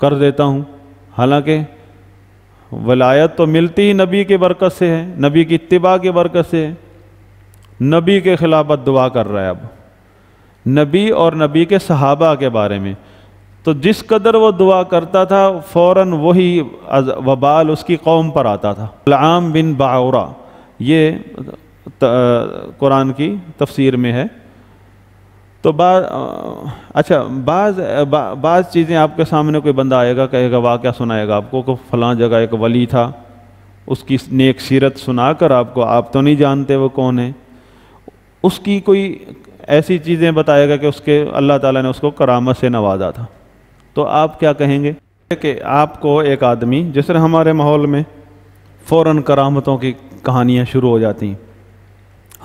[SPEAKER 1] کر دیتا ہوں، حالانکہ ولایت تو ملتی ہی نبی کی برکت سے ہے، نبی کی اتباع کی برکت سے ہے۔ نبی کے خلاف بد دعا کر رہا ہے اب، نبی اور نبی کے صحابہ کے بارے میں۔ تو جس قدر وہ دعا کرتا تھا فوراً وہی وبال اس کی قوم پر آتا تھا۔ بلعام بن باعورہ، یہ قرآن کی تفسیر میں ہے۔ تو بعض چیزیں آپ کے سامنے کوئی بندہ آئے گا، کہے گا، واقعہ سنائے گا آپ کو کہ فلاں جگہ ایک ولی تھا، اس کی نیک سیرت سنا کر آپ تو نہیں جانتے وہ کون ہے، اس کی کوئی ایسی چیزیں بتائے گا کہ اس کے اللہ تعالیٰ نے اس کو کرامت سے نوازا تھا، تو آپ کیا کہیں گے؟ کہ آپ کو ایک آدمی، جس طرح ہمارے ماحول میں فوراً کرامتوں کی کہانیاں شروع ہو جاتی ہیں،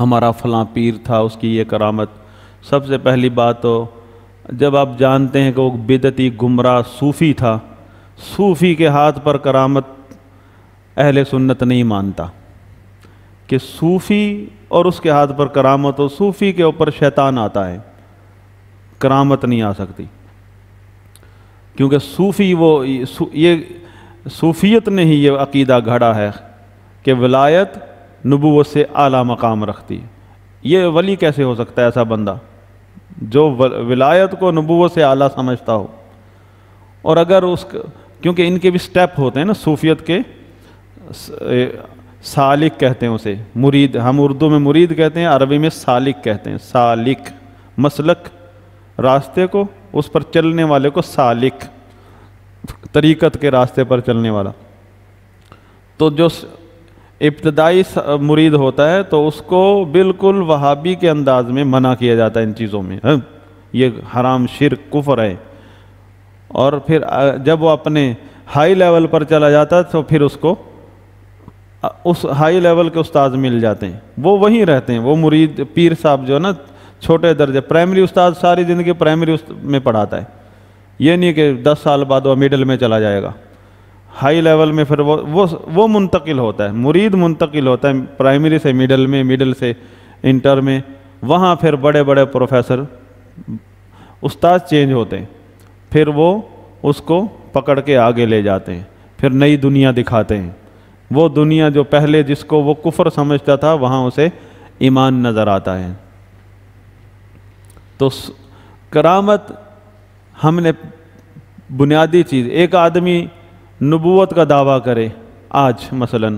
[SPEAKER 1] ہمارا فلاں پیر تھا، اس کی یہ کرامت۔ سب سے پہلی بات تو جب آپ جانتے ہیں کہ وہ بدعتی گمراہ صوفی تھا، صوفی کے ہاتھ پر کرامت اہل سنت نہیں مانتا کہ صوفی اور اس کے ہاتھ پر کرامت ہو، صوفی کے اوپر شیطان آتا ہے، کرامت نہیں آ سکتی، کیونکہ صوفی یہ صوفیت نے ہی یہ عقیدہ گھڑا ہے کہ ولایت نبوت سے اعلیٰ مقام رکھتی ہے۔ یہ ولی کیسے ہو سکتا ہے ایسا بندہ جو ولایت کو نبوت سے اعلیٰ سمجھتا ہو؟ اور اگر کیونکہ ان کے بھی سٹیپ ہوتے ہیں نا، صوفیت کے سالک کہتے ہیں اسے، مرید، ہم اردو میں مرید کہتے ہیں، عربی میں سالک کہتے ہیں۔ سالک مسلک، راستے کو، اس پر چلنے والے کو سالک، طریقت کے راستے پر چلنے والا، تو جو ابتدائی مرید ہوتا ہے تو اس کو بالکل وہابی کے انداز میں منع کیا جاتا ہے ان چیزوں میں، یہ حرام، شرک، کفر ہے۔ اور پھر جب وہ اپنے ہائی لیول پر چلا جاتا ہے تو پھر اس کو اس ہائی لیول کے استاد مل جاتے ہیں، وہ وہیں رہتے ہیں، وہ مرید پیر صاحب جو ہے نا چھوٹے درجے، پرائمری استاد ساری زندگی پرائمری میں پڑھاتا ہے، یہ نہیں کہ 10 سال بعد وہ مڈل میں چلا جائے گا، ہائی لیول میں پھر وہ منتقل ہوتا ہے، مرید منتقل ہوتا ہے پرائمری سے مڈل میں، مڈل سے انٹر میں، وہاں پھر بڑے بڑے پروفیسر استاد چینج ہوتے ہیں، پھر وہ اس کو پکڑ کے آگے لے جاتے ہیں، پھر نئی دنیا دکھاتے ہیں، وہ دنیا جو پہلے جس کو وہ کفر سمجھتا تھا وہاں اسے ایمان نظر آتا ہے۔ تو کرامت ہم نے بنیادی چیز، ایک آدمی نبوت کا دعویٰ کرے آج مثلا،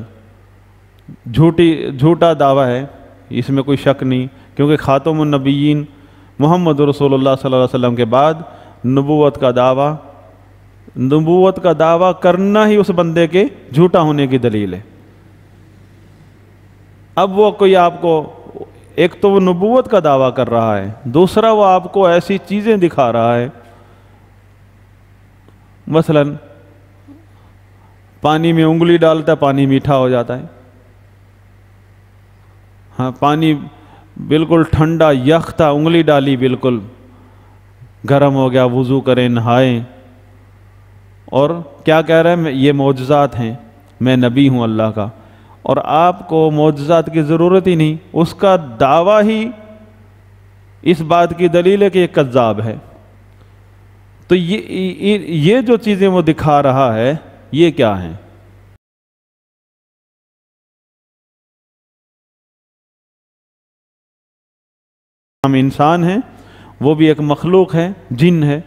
[SPEAKER 1] جھوٹا دعویٰ ہے، اس میں کوئی شک نہیں، کیونکہ خاتم النبیین محمد رسول اللہ صلی اللہ علیہ وسلم کے بعد نبوت کا دعویٰ کرنا ہی اس بندے کے جھوٹا ہونے کی دلیل ہے۔ اب وہ کوئی آپ کو، ایک تو وہ نبوت کا دعویٰ کر رہا ہے، دوسرا وہ آپ کو ایسی چیزیں دکھا رہا ہے، مثلا پانی میں انگلی ڈالتا ہے پانی میٹھا ہو جاتا ہے، ہاں پانی بالکل ٹھنڈا یخ تھا، انگلی ڈالی بالکل گرم ہو گیا، وضو کریں، نہائیں، اور کیا کہہ رہے ہیں، یہ معجزات ہیں، میں نبی ہوں اللہ کا، اور آپ کو معجزات کی ضرورت ہی نہیں، اس کا دعویٰ ہی اس بات کی دلیل ہے کہ یہ کذاب ہے۔ تو یہ جو چیزیں وہ دکھا رہا ہے یہ کیا ہیں؟ ہم انسان ہیں، وہ بھی ایک مخلوق ہے، جن ہے،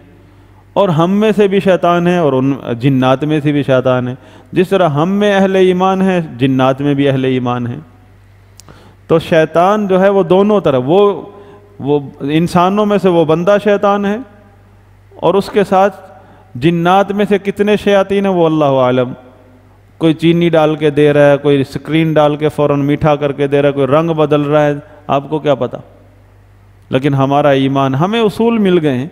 [SPEAKER 1] اور ہم میں سے بھی شیطان ہے اور ان جنات میں سے بھی شیطان ہے، جس طرح ہم میں اہل ایمان ہے جنات میں بھی اہل ایمان ہے۔ تو شیطان جو ہے وہ دونوں طرف، وہ انسانوں میں سے وہ بندہ شیطان ہے، اور اس کے ساتھ جنات میں سے کتنے شیاطین ہیں وہ اللہ عالم، کوئی چینی ڈال کے دے رہا ہے، کوئی سکرین ڈال کے فوراً میٹھا کر کے دے رہا ہے، کوئی رنگ بدل رہا ہے، آپ کو کیا پتا؟ لیکن ہمارا ایمان، ہمیں اصول مل گئے ہیں،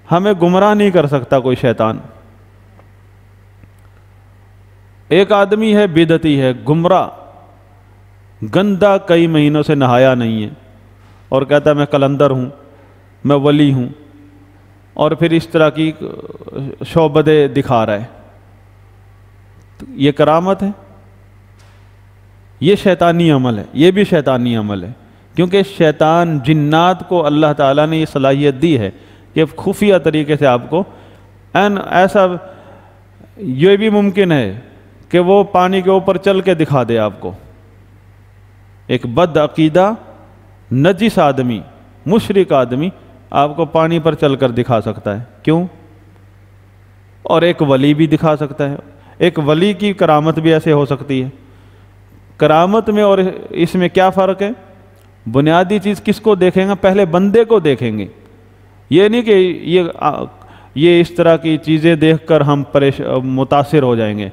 [SPEAKER 1] ہمیں گمراہ نہیں کر سکتا کوئی شیطان۔ ایک آدمی ہے بدعتی ہے، گمراہ، گندا، کئی مہینوں سے نہایا نہیں ہے، اور کہتا ہے میں قلندر ہوں، میں ولی ہوں، اور پھر اس طرح کی شعبدیں دکھا رہا ہے، تو یہ کرامت ہے؟ یہ شیطانی عمل ہے، یہ بھی شیطانی عمل ہے، کیونکہ شیطان، جنات کو اللہ تعالیٰ نے یہ صلاحیت دی ہے کہ خفیہ طریقے سے آپ کو ایسا، یہ بھی ممکن ہے کہ وہ پانی کے اوپر چل کے دکھا دے آپ کو، ایک بد عقیدہ نجس آدمی، مشرک آدمی آپ کو پانی پر چل کر دکھا سکتا ہے، کیوں؟ اور ایک ولی بھی دکھا سکتا ہے، ایک ولی کی کرامت بھی ایسے ہو سکتی ہے۔ کرامت میں اور اس میں کیا فرق ہے؟ بنیادی چیز کس کو دیکھیں گے؟ پہلے بندے کو دیکھیں گے، یہ نہیں کہ یہ اس طرح کی چیزیں دیکھ کر ہم متاثر ہو جائیں گے۔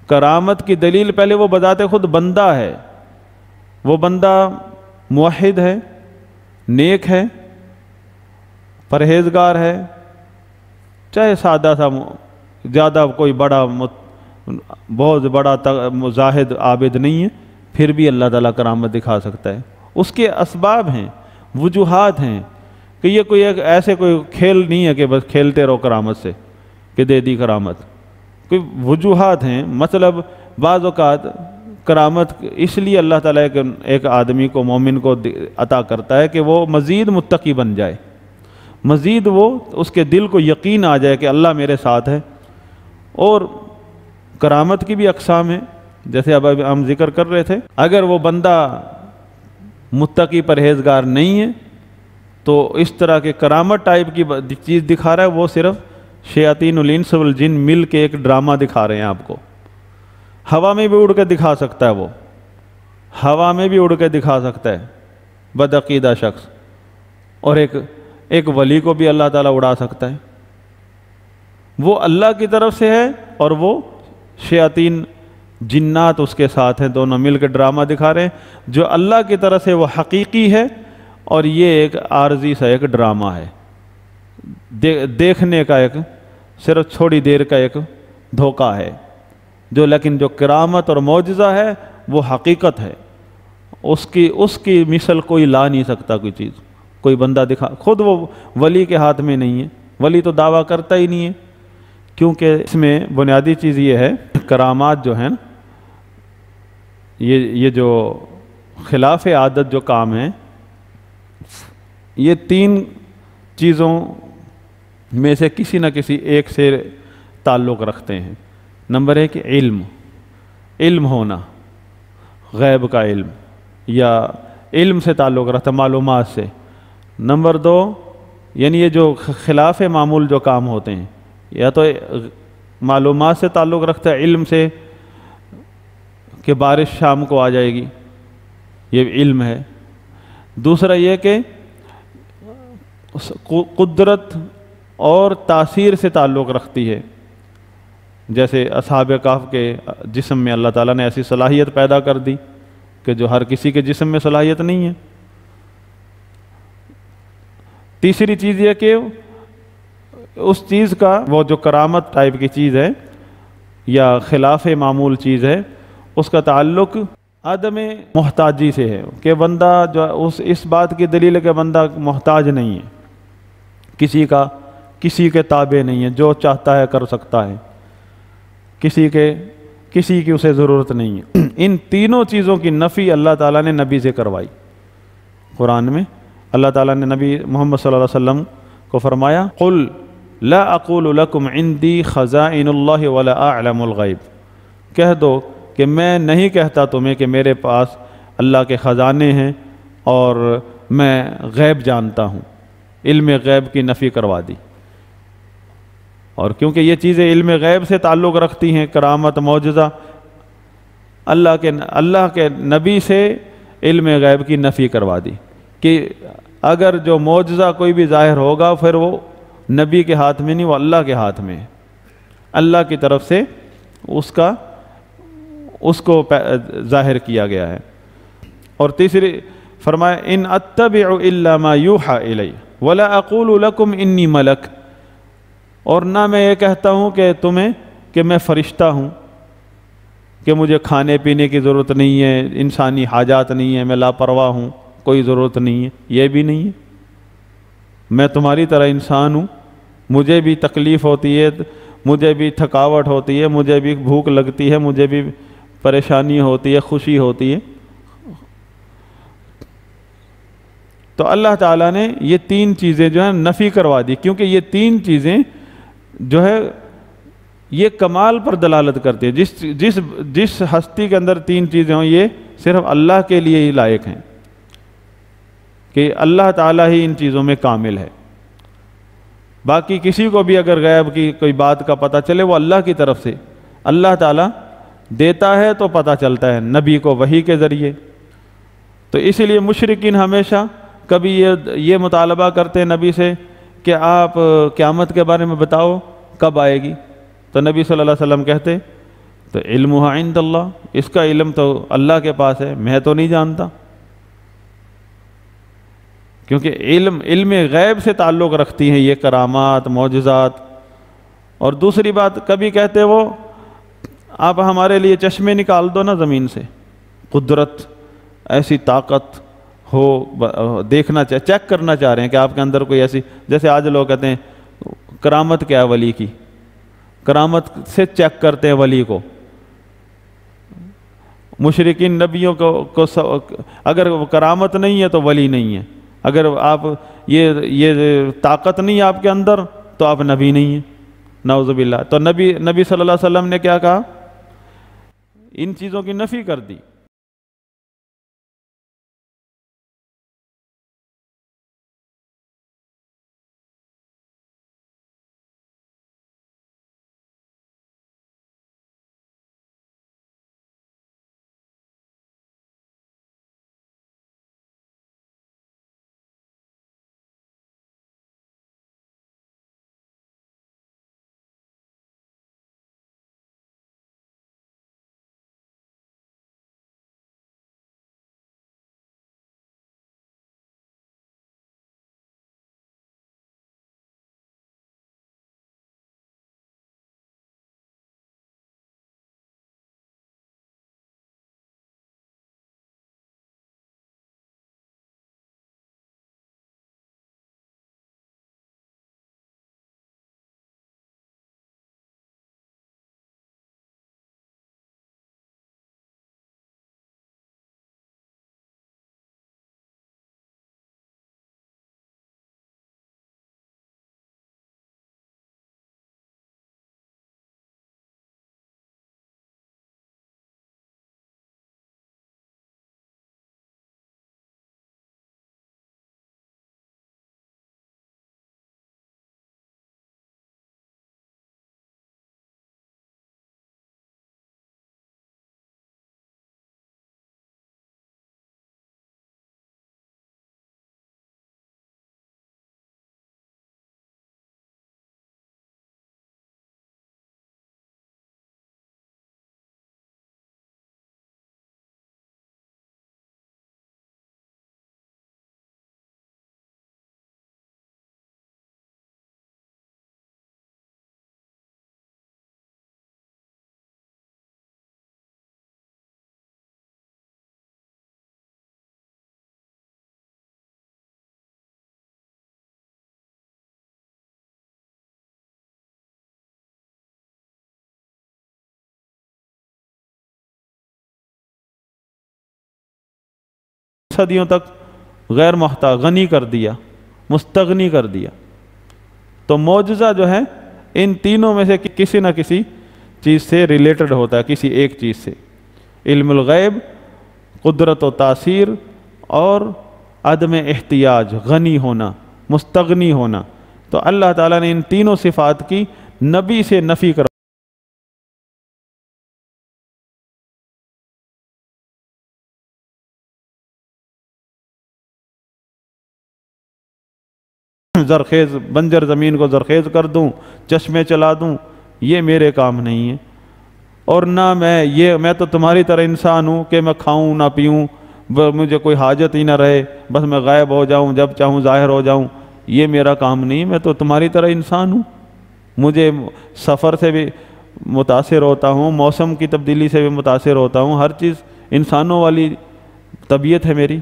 [SPEAKER 1] کرامت کی دلیل پہلے وہ بذات خود بندہ ہے، وہ بندہ موحد ہے، نیک ہے، پرہیزگار ہے، چاہے سادہ سا، زیادہ کوئی بڑا بہت بڑا زاہد عابد نہیں ہے، پھر بھی اللہ تعالیٰ کرامت دکھا سکتا ہے۔ اس کے اسباب ہیں، وجوہات ہیں، کہ یہ کوئی ایسے کوئی کھیل نہیں ہے کہ بس کھیلتے رہو کرامت سے کہ دے دی کرامت، کوئی وجوہات ہیں۔ مطلب بعض اوقات کرامت اس لیے اللہ تعالیٰ ایک آدمی کو، مومن کو عطا کرتا ہے کہ وہ مزید متقی بن جائے، مزید وہ اس کے دل کو یقین آ جائے کہ اللہ میرے ساتھ ہے۔ اور کرامت کی بھی اقسام ہیں، جیسے اب ہم ذکر کر رہے تھے، اگر وہ بندہ متقی پرہیزگار نہیں ہے تو اس طرح کے کرامت ٹائپ کی چیز دکھا رہا ہے، وہ صرف شیاطین الانس والجن مل کے ایک ڈرامہ دکھا رہے ہیں آپ کو۔ ہوا میں بھی اڑ کے دکھا سکتا ہے، وہ ہوا میں بھی اڑ کے دکھا سکتا ہے بدعقیدہ شخص، اور ایک ولی کو بھی اللہ تعالیٰ اڑا سکتا ہے۔ وہ اللہ کی طرف سے ہے اور وہ شیاطین جنات اس کے ساتھ ہیں، دونوں مل کے ڈرامہ دکھا رہے ہیں۔ جو اللہ کی طرف سے وہ حقیقی ہے اور یہ ایک عارضی سا ایک ڈرامہ ہے، دیکھنے کا ایک صرف تھوڑی دیر کا ایک دھوکہ ہے، لیکن جو کرامت اور معجزہ ہے وہ حقیقت ہے، اس کی مثل کوئی لا نہیں سکتا، کوئی چیز کوئی بندہ دکھا، خود وہ ولی کے ہاتھ میں نہیں ہے، ولی تو دعویٰ کرتا ہی نہیں ہے، کیونکہ اس میں بنیادی چیز یہ ہے، کرامات جو ہیں یہ جو خلاف عادت جو کام ہیں، یہ تین چیزوں میں سے کسی نہ کسی ایک سے تعلق رکھتے ہیں۔ نمبر ایک علم ہونا، غیب کا علم یا علم سے تعلق رکھتا ہے، معلومات سے۔ نمبر دو، یعنی یہ جو خلاف معمول جو کام ہوتے ہیں، یا تو معلومات سے تعلق رکھتا ہے، علم سے کہ بارش شام کو آ جائے گی، یہ علم ہے۔ دوسرا یہ کہ قدرت اور تاثیر سے تعلق رکھتی ہے، جیسے اصحاب کہف کے جسم میں اللہ تعالیٰ نے ایسی صلاحیت پیدا کر دی کہ جو ہر کسی کے جسم میں صلاحیت نہیں ہے۔ تیسری چیز یہ کہ اس چیز کا وہ جو کرامت ٹائپ کی چیز ہے یا خلاف معمول چیز ہے، اس کا تعلق عدم محتاجی سے ہے، کہ بندہ جو اس بات کی دلیل ہے کہ بندہ محتاج نہیں ہے، کسی کے تابع نہیں ہے، جو چاہتا ہے کر سکتا ہے، کسی کی اسے ضرورت نہیں ہے۔ ان تینوں چیزوں کی نفی اللہ تعالیٰ نے نبی سے کروائی۔ قرآن میں اللہ تعالیٰ نے نبی محمد صلی اللہ علیہ وسلم کو فرمایا، قل لا اقول لکم عندی خزائن اللہ ولا اعلم الغیب، کہہ دو کہ میں نہیں کہتا تمہیں کہ میرے پاس اللہ کے خزانے ہیں اور میں غیب جانتا ہوں، علم غیب کی نفی کروا دی۔ اور کیونکہ یہ چیزیں علم غیب سے تعلق رکھتی ہیں، کرامت، معجزہ، اللہ کے نبی سے علم غیب کی نفی کروا دی کہ اگر جو معجزہ کوئی بھی ظاہر ہوگا پھر وہ نبی کے ہاتھ میں نہیں، وہ اللہ کے ہاتھ میں ہے، اللہ کی طرف سے اس کو ظاہر کیا گیا ہے۔ اور تیسری فرمایا، ان اتبع الا ما یوحى الی ولا اقول لکم انی ملک، اور نہ میں یہ کہتا ہوں کہ تمہیں کہ میں فرشتہ ہوں، کہ مجھے کھانے پینے کی ضرورت نہیں ہے، انسانی حاجات نہیں ہے، میں لاپرواہ ہوں، کوئی ضرورت نہیں ہے، یہ بھی نہیں ہے، میں تمہاری طرح انسان ہوں، مجھے بھی تکلیف ہوتی ہے، مجھے بھی تھکاوٹ ہوتی ہے، مجھے بھی بھوک لگتی ہے، مجھے بھی پریشانی ہوتی ہے، خوشی ہوتی ہے۔ تو اللہ تعالیٰ نے یہ تین چیزیں جو ہیں نفی کروا دی، کیونکہ یہ تین چیزیں جو ہے یہ کمال پر دلالت کرتی ہے۔ جس ہستی کے اندر تین چیزیں ہوں، یہ صرف اللہ کے لیے ہی لائق ہیں، کہ اللہ تعالیٰ ہی ان چیزوں میں کامل ہے۔ باقی کسی کو بھی اگر غیب کی کوئی بات کا پتہ چلے، وہ اللہ کی طرف سے اللہ تعالیٰ دیتا ہے تو پتہ چلتا ہے نبی کو وحی کے ذریعے۔ تو اس لیے مشرکین ہمیشہ کبھی یہ مطالبہ کرتے ہیں نبی سے کہ آپ قیامت کے بارے میں بتاؤ کب آئے گی، تو نبی صلی اللہ علیہ وسلم کہتے تو علمھا عند اللہ، اس کا علم تو اللہ کے پاس ہے، میں تو نہیں جانتا، کیونکہ علم غیب سے تعلق رکھتی ہیں یہ کرامات، معجزات۔ اور دوسری بات، کبھی کہتے وہ آپ ہمارے لیے چشمے نکال دو نا زمین سے، قدرت، ایسی طاقت ہو، دیکھنا چیک کرنا چاہ رہے ہیں کہ آپ کے اندر کوئی ایسی، جیسے آج لوگ کہتے ہیں کرامت کیا ہے ولی کی، کرامت سے چیک کرتے ہیں ولی کو۔ مشرکین نبیوں کو اگر وہ کرامت نہیں ہے تو ولی نہیں ہے، اگر آپ یہ طاقت نہیں ہے آپ کے اندر تو آپ نبی نہیں ہیں، نعوذ باللہ۔ تو نبی صلی اللہ علیہ وسلم نے کیا کہا؟ ان چیزوں کی نفی کر دی۔ صدیوں تک غیر محتاج غنی کر دیا، مستغنی کر دیا۔ تو معجزہ جو ہے ان تینوں میں سے کسی نہ کسی چیز سے ریلیٹڈ ہوتا ہے، کسی ایک چیز سے۔ علم الغیب، قدرت و تاثیر، اور عدم احتیاج، غنی ہونا، مستغنی ہونا۔ تو اللہ تعالیٰ نے ان تینوں صفات کی نبی سے نفی کر زرخیز بنجر زمین کو زرخیز کر دوں، چشمے چلا دوں، یہ میرے کام نہیں ہے۔ اور نہ میں تو تمہاری طرح انسان ہوں کہ میں کھاؤں نہ پیوں، مجھے کوئی حاجت ہی نہ رہے، بس میں غائب ہو جاؤں، جب چاہوں ظاہر ہو جاؤں، یہ میرا کام نہیں۔ میں تو تمہاری طرح انسان ہوں، مجھے سفر سے بھی متاثر ہوتا ہوں، موسم کی تبدیلی سے بھی متاثر ہوتا ہوں، ہر چیز انسانوں والی طبیعت ہے میری۔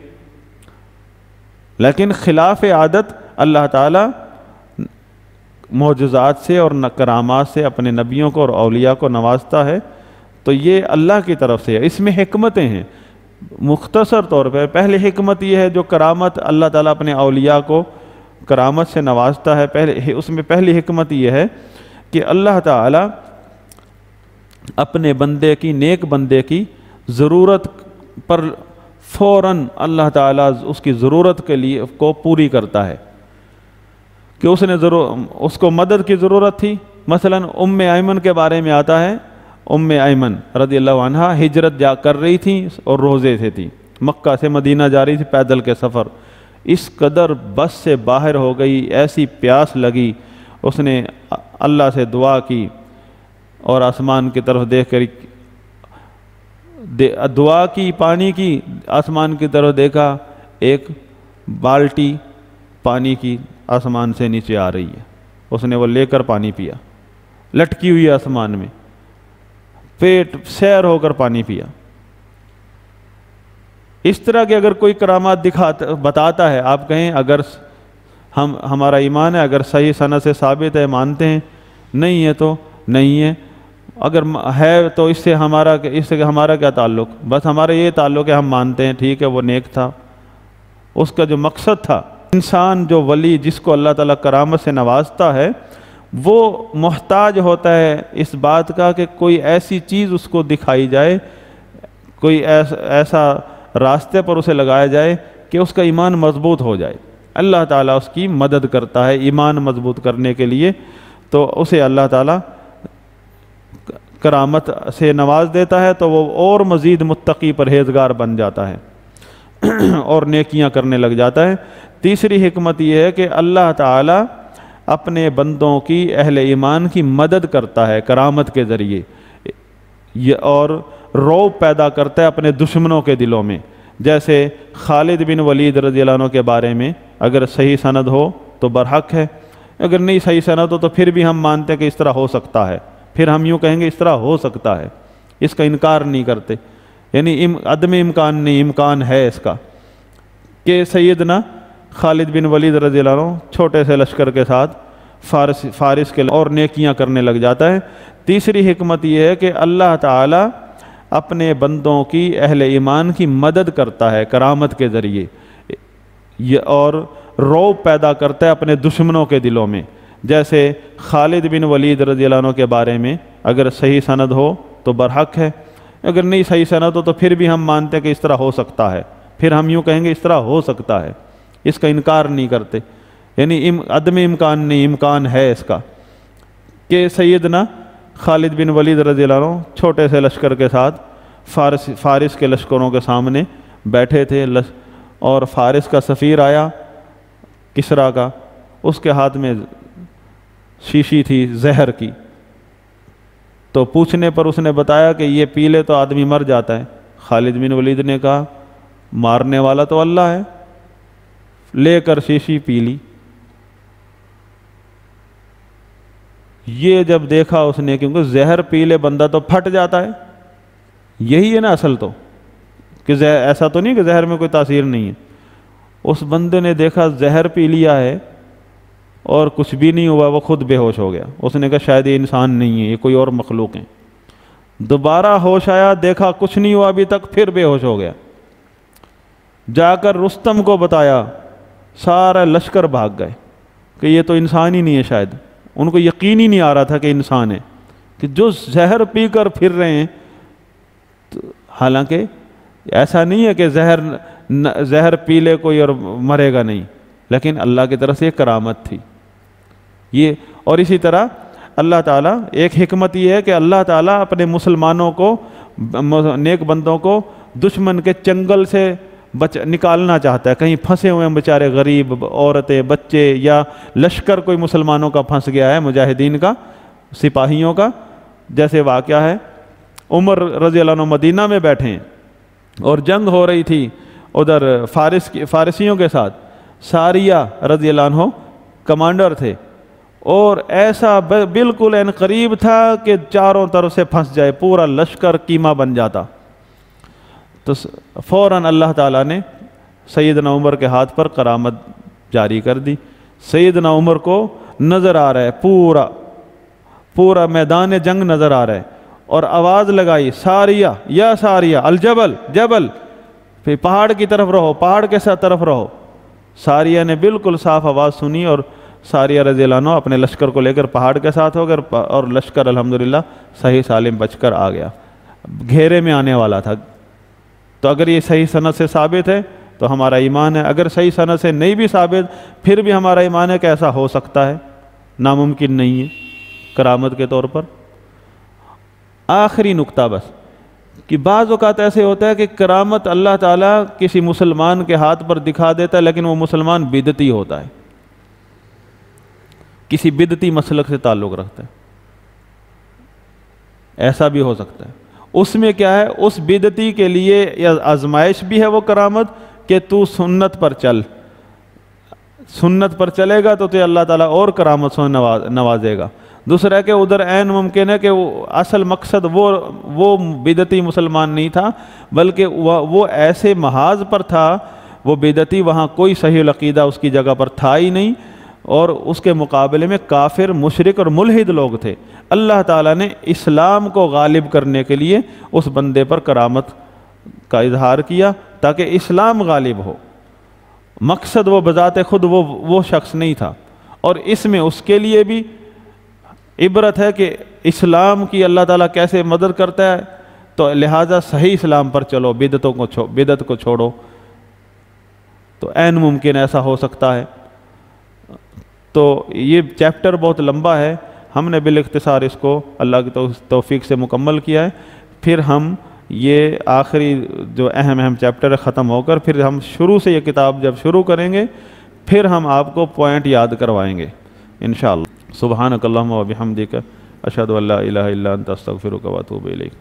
[SPEAKER 1] لیکن خلاف عادت اللہ تعالیٰ معجزات سے اور کرامات سے اپنے نبیوں کو اور اولیاء کو نوازتا ہے، تو یہ اللہ کی طرف سے ہے۔ اس میں حکمتیں ہیں۔ مختصر طور پہ پہلی حکمت یہ ہے، جو کرامت اللہ تعالیٰ اپنے اولیاء کو کرامت سے نوازتا ہے، اس میں پہلی حکمت یہ ہے کہ اللہ تعالیٰ اپنے بندے کی، نیک بندے کی ضرورت پر فوراً اللہ تعالیٰ اس کی ضرورت کے لیے کو پوری کرتا ہے۔ کہ اس کو مدد کی ضرورت تھی، مثلا ام ایمن کے بارے میں آتا ہے، ام ایمن رضی اللہ عنہا ہجرت کر رہی تھی اور روزے سے تھی، مکہ سے مدینہ جا رہی تھی پیدل کے سفر، اس قدر بس سے باہر ہو گئی، ایسی پیاس لگی، اس نے اللہ سے دعا کی اور آسمان کی طرف دیکھ کر دعا کی، پانی کی، آسمان کی طرف دیکھا، ایک بالٹی پانی کی آسمان سے نیچے آ رہی ہے، اس نے وہ لے کر پانی پیا، لٹکی ہوئی آسمان میں، پیٹ سیر ہو کر پانی پیا۔ اس طرح کے اگر کوئی کرامات بتاتا ہے، آپ کہیں اگر ہمارا ایمان ہے، اگر صحیح سند سے ثابت ہے مانتے ہیں، نہیں ہے تو نہیں ہے، اگر ہے تو اس سے ہمارا کیا تعلق؟ بس ہمارا یہ تعلق ہے، ہم مانتے ہیں، ٹھیک ہے وہ نیک تھا۔ اس کا جو مقصد تھا، انسان جو ولی جس کو اللہ تعالیٰ کرامت سے نوازتا ہے، وہ محتاج ہوتا ہے اس بات کا کہ کوئی ایسی چیز اس کو دکھائی جائے، کوئی ایسا راستے پر اسے لگایا جائے کہ اس کا ایمان مضبوط ہو جائے۔ اللہ تعالیٰ اس کی مدد کرتا ہے ایمان مضبوط کرنے کے لیے، تو اسے اللہ تعالیٰ کرامت سے نواز دیتا ہے، تو وہ اور مزید متقی پرہیزگار بن جاتا ہے اور نیکیاں کرنے لگ جاتا ہے۔ تیسری حکمت یہ ہے کہ اللہ تعالیٰ اپنے بندوں کی، اہل ایمان کی مدد کرتا ہے کرامت کے ذریعے، اور رعب پیدا کرتا ہے اپنے دشمنوں کے دلوں میں۔ جیسے خالد بن ولید رضی اللہ عنہ کے بارے میں اگر صحیح سند ہو تو برحق ہے، اگر نہیں صحیح سند ہو تو پھر بھی ہم مانتے ہیں کہ اس طرح ہو سکتا ہے، پھر ہم یوں کہیں گے اس طرح ہو سکتا ہے، اس کا انکار نہیں کرتے، یعنی عدم امکان نہیں، امکان ہے اس کا، کہ سیدنا خالد بن ولید رضی اللہ عنہ چھوٹے سے لشکر کے ساتھ فارس کے اور نیکیاں کرنے لگ جاتا ہے۔ تیسری حکمت یہ ہے کہ اللہ تعالیٰ اپنے بندوں کی، اہل ایمان کی مدد کرتا ہے کرامت کے ذریعے، اور رعب پیدا کرتا ہے اپنے دشمنوں کے دلوں میں۔ جیسے خالد بن ولید رضی اللہ عنہ کے بارے میں اگر صحیح سند ہو تو برحق ہے، اگر نہیں صحیح سند ہو تو پھر بھی ہم مانتے ہیں کہ اس طرح ہو سکتا ہے، پھر ہم یوں کہیں گے اس طرح ہو سکتا ہے، اس کا انکار نہیں کرتے، یعنی عدم امکان نہیں، امکان ہے اس کا، کہ سیدنا خالد بن ولید رضی اللہ عنہ چھوٹے سے لشکر کے ساتھ فارس کے لشکروں کے سامنے بیٹھے تھے، اور فارس کا سفیر آیا کسریٰ کا، اس کے ہاتھ میں شیشی تھی زہر کی، تو پوچھنے پر اس نے بتایا کہ یہ پی لے تو آدمی مر جاتا ہے۔ خالد بن ولید نے کہا مارنے والا تو اللہ ہے، لے کر شیشی پی لی۔ یہ جب دیکھا اس نے، کیونکہ زہر پی لے بندہ تو پھٹ جاتا ہے، یہی ہے نا اصل تو، کہ ایسا تو نہیں کہ زہر میں کوئی تاثیر نہیں ہے۔ اس بندے نے دیکھا زہر پی لیا ہے اور کچھ بھی نہیں ہوا، وہ خود بے ہوش ہو گیا۔ اس نے کہا شاید یہ انسان نہیں ہے، یہ کوئی اور مخلوق ہے۔ دوبارہ ہوش آیا، دیکھا کچھ نہیں ہوا ابھی تک، پھر بے ہوش ہو گیا۔ جا کر رستم کو بتایا، سارا لشکر بھاگ گئے کہ یہ تو انسان ہی نہیں ہے، شاید ان کو یقین ہی نہیں آ رہا تھا کہ انسان ہے، کہ جو زہر پی کر پھر رہے ہیں۔ حالانکہ ایسا نہیں ہے کہ زہر پی لے کوئی اور مرے گا نہیں، لیکن اللہ کی طرف سے یہ کرامت تھی یہ۔ اور اسی طرح اللہ تعالیٰ، ایک حکمت یہ ہے کہ اللہ تعالیٰ اپنے مسلمانوں کو، نیک بندوں کو دشمن کے چنگل سے نکالنا چاہتا ہے۔ کہیں پھنسے ہوئے ہیں بیچارے غریب، عورتیں، بچے، یا لشکر کوئی مسلمانوں کا پھنس گیا ہے، مجاہدین کا، سپاہیوں کا۔ جیسے واقعہ ہے، عمر رضی اللہ عنہ مدینہ میں بیٹھے ہیں اور جنگ ہو رہی تھی ادھر فارسیوں کے ساتھ۔ ساریہ رضی اللہ عنہ کمانڈر تھے، اور ایسا بالکل ان قریب تھا کہ چاروں طرف سے پھنس جائے، پورا لشکر کیما بن جاتا۔ تو فوراً اللہ تعالیٰ نے سیدنا عمر کے ہاتھ پر کرامت جاری کر دی۔ سیدنا عمر کو نظر آ رہا ہے پورا میدان جنگ نظر آ رہا ہے، اور آواز لگائی، ساریہ یا ساریہ الجبل، جبل، پھر پہاڑ کی طرف رہو، پہاڑ کے ساتھ طرف رہو۔ ساریہ نے بالکل صاف آواز سنی، اور ساریہ رضی اللہ عنہ اپنے لشکر کو لے کر پہاڑ کے ساتھ ہو گئے، اور لشکر الحمدللہ صحیح سالم بچ کر آ گیا، گھیرے میں آنے والا تھا۔ تو اگر یہ صحیح سند سے ثابت ہے تو ہمارا ایمان ہے، اگر صحیح سند سے نہیں بھی ثابت پھر بھی ہمارا ایمان ہے کہ ایسا ہو سکتا ہے، ناممکن نہیں ہے کرامت کے طور پر۔ آخری نقطہ بس، کہ بعض اوقات ایسے ہوتا ہے کہ کرامت اللہ تعالیٰ کسی مسلمان کے ہاتھ پر دکھا دیتا ہے، لیکن وہ مسلمان بدعتی ہوتا ہے، کسی بدعتی مسلک سے تعلق رکھتا ہے، ایسا بھی ہو سکتا ہے۔ اس میں کیا ہے، اس بدعتی کے لیے یا آزمائش بھی ہے وہ کرامت، کہ تو سنت پر چل، سنت پر چلے گا تو اللہ تعالیٰ اور کرامت سے نوازے گا۔ دوسرا ہے کہ ادھر عین ممکن ہے کہ وہ اصل مقصد وہ بدعتی مسلمان نہیں تھا، بلکہ وہ ایسے محاذ پر تھا، وہ بدعتی، وہاں کوئی صحیح العقیدہ اس کی جگہ پر تھا ہی نہیں، اور اس کے مقابلے میں کافر، مشرک اور ملحد لوگ تھے۔ اللہ تعالیٰ نے اسلام کو غالب کرنے کے لیے اس بندے پر کرامت کا اظہار کیا تاکہ اسلام غالب ہو۔ مقصد وہ بذات خود وہ شخص نہیں تھا، اور اس میں اس کے لیے بھی عبرت ہے کہ اسلام کی اللہ تعالیٰ کیسے مدد کرتا ہے، تو لہٰذا صحیح اسلام پر چلو، بدعت کو چھوڑو۔ تو عین ممکن ایسا ہو سکتا ہے۔ تو یہ چیپٹر بہت لمبا ہے، ہم نے بالاختصار اس کو اللہ کی توفیق سے مکمل کیا ہے۔ پھر ہم یہ آخری جو اہم چیپٹر ختم ہو کر پھر ہم شروع سے یہ کتاب جب شروع کریں گے، پھر ہم آپ کو پوائنٹ یاد کروائیں گے انشاءاللہ۔ سبحانک اللہم و بحمدک، اشہد ان لا الہ الا انت، استغفرک و اتوب الیک۔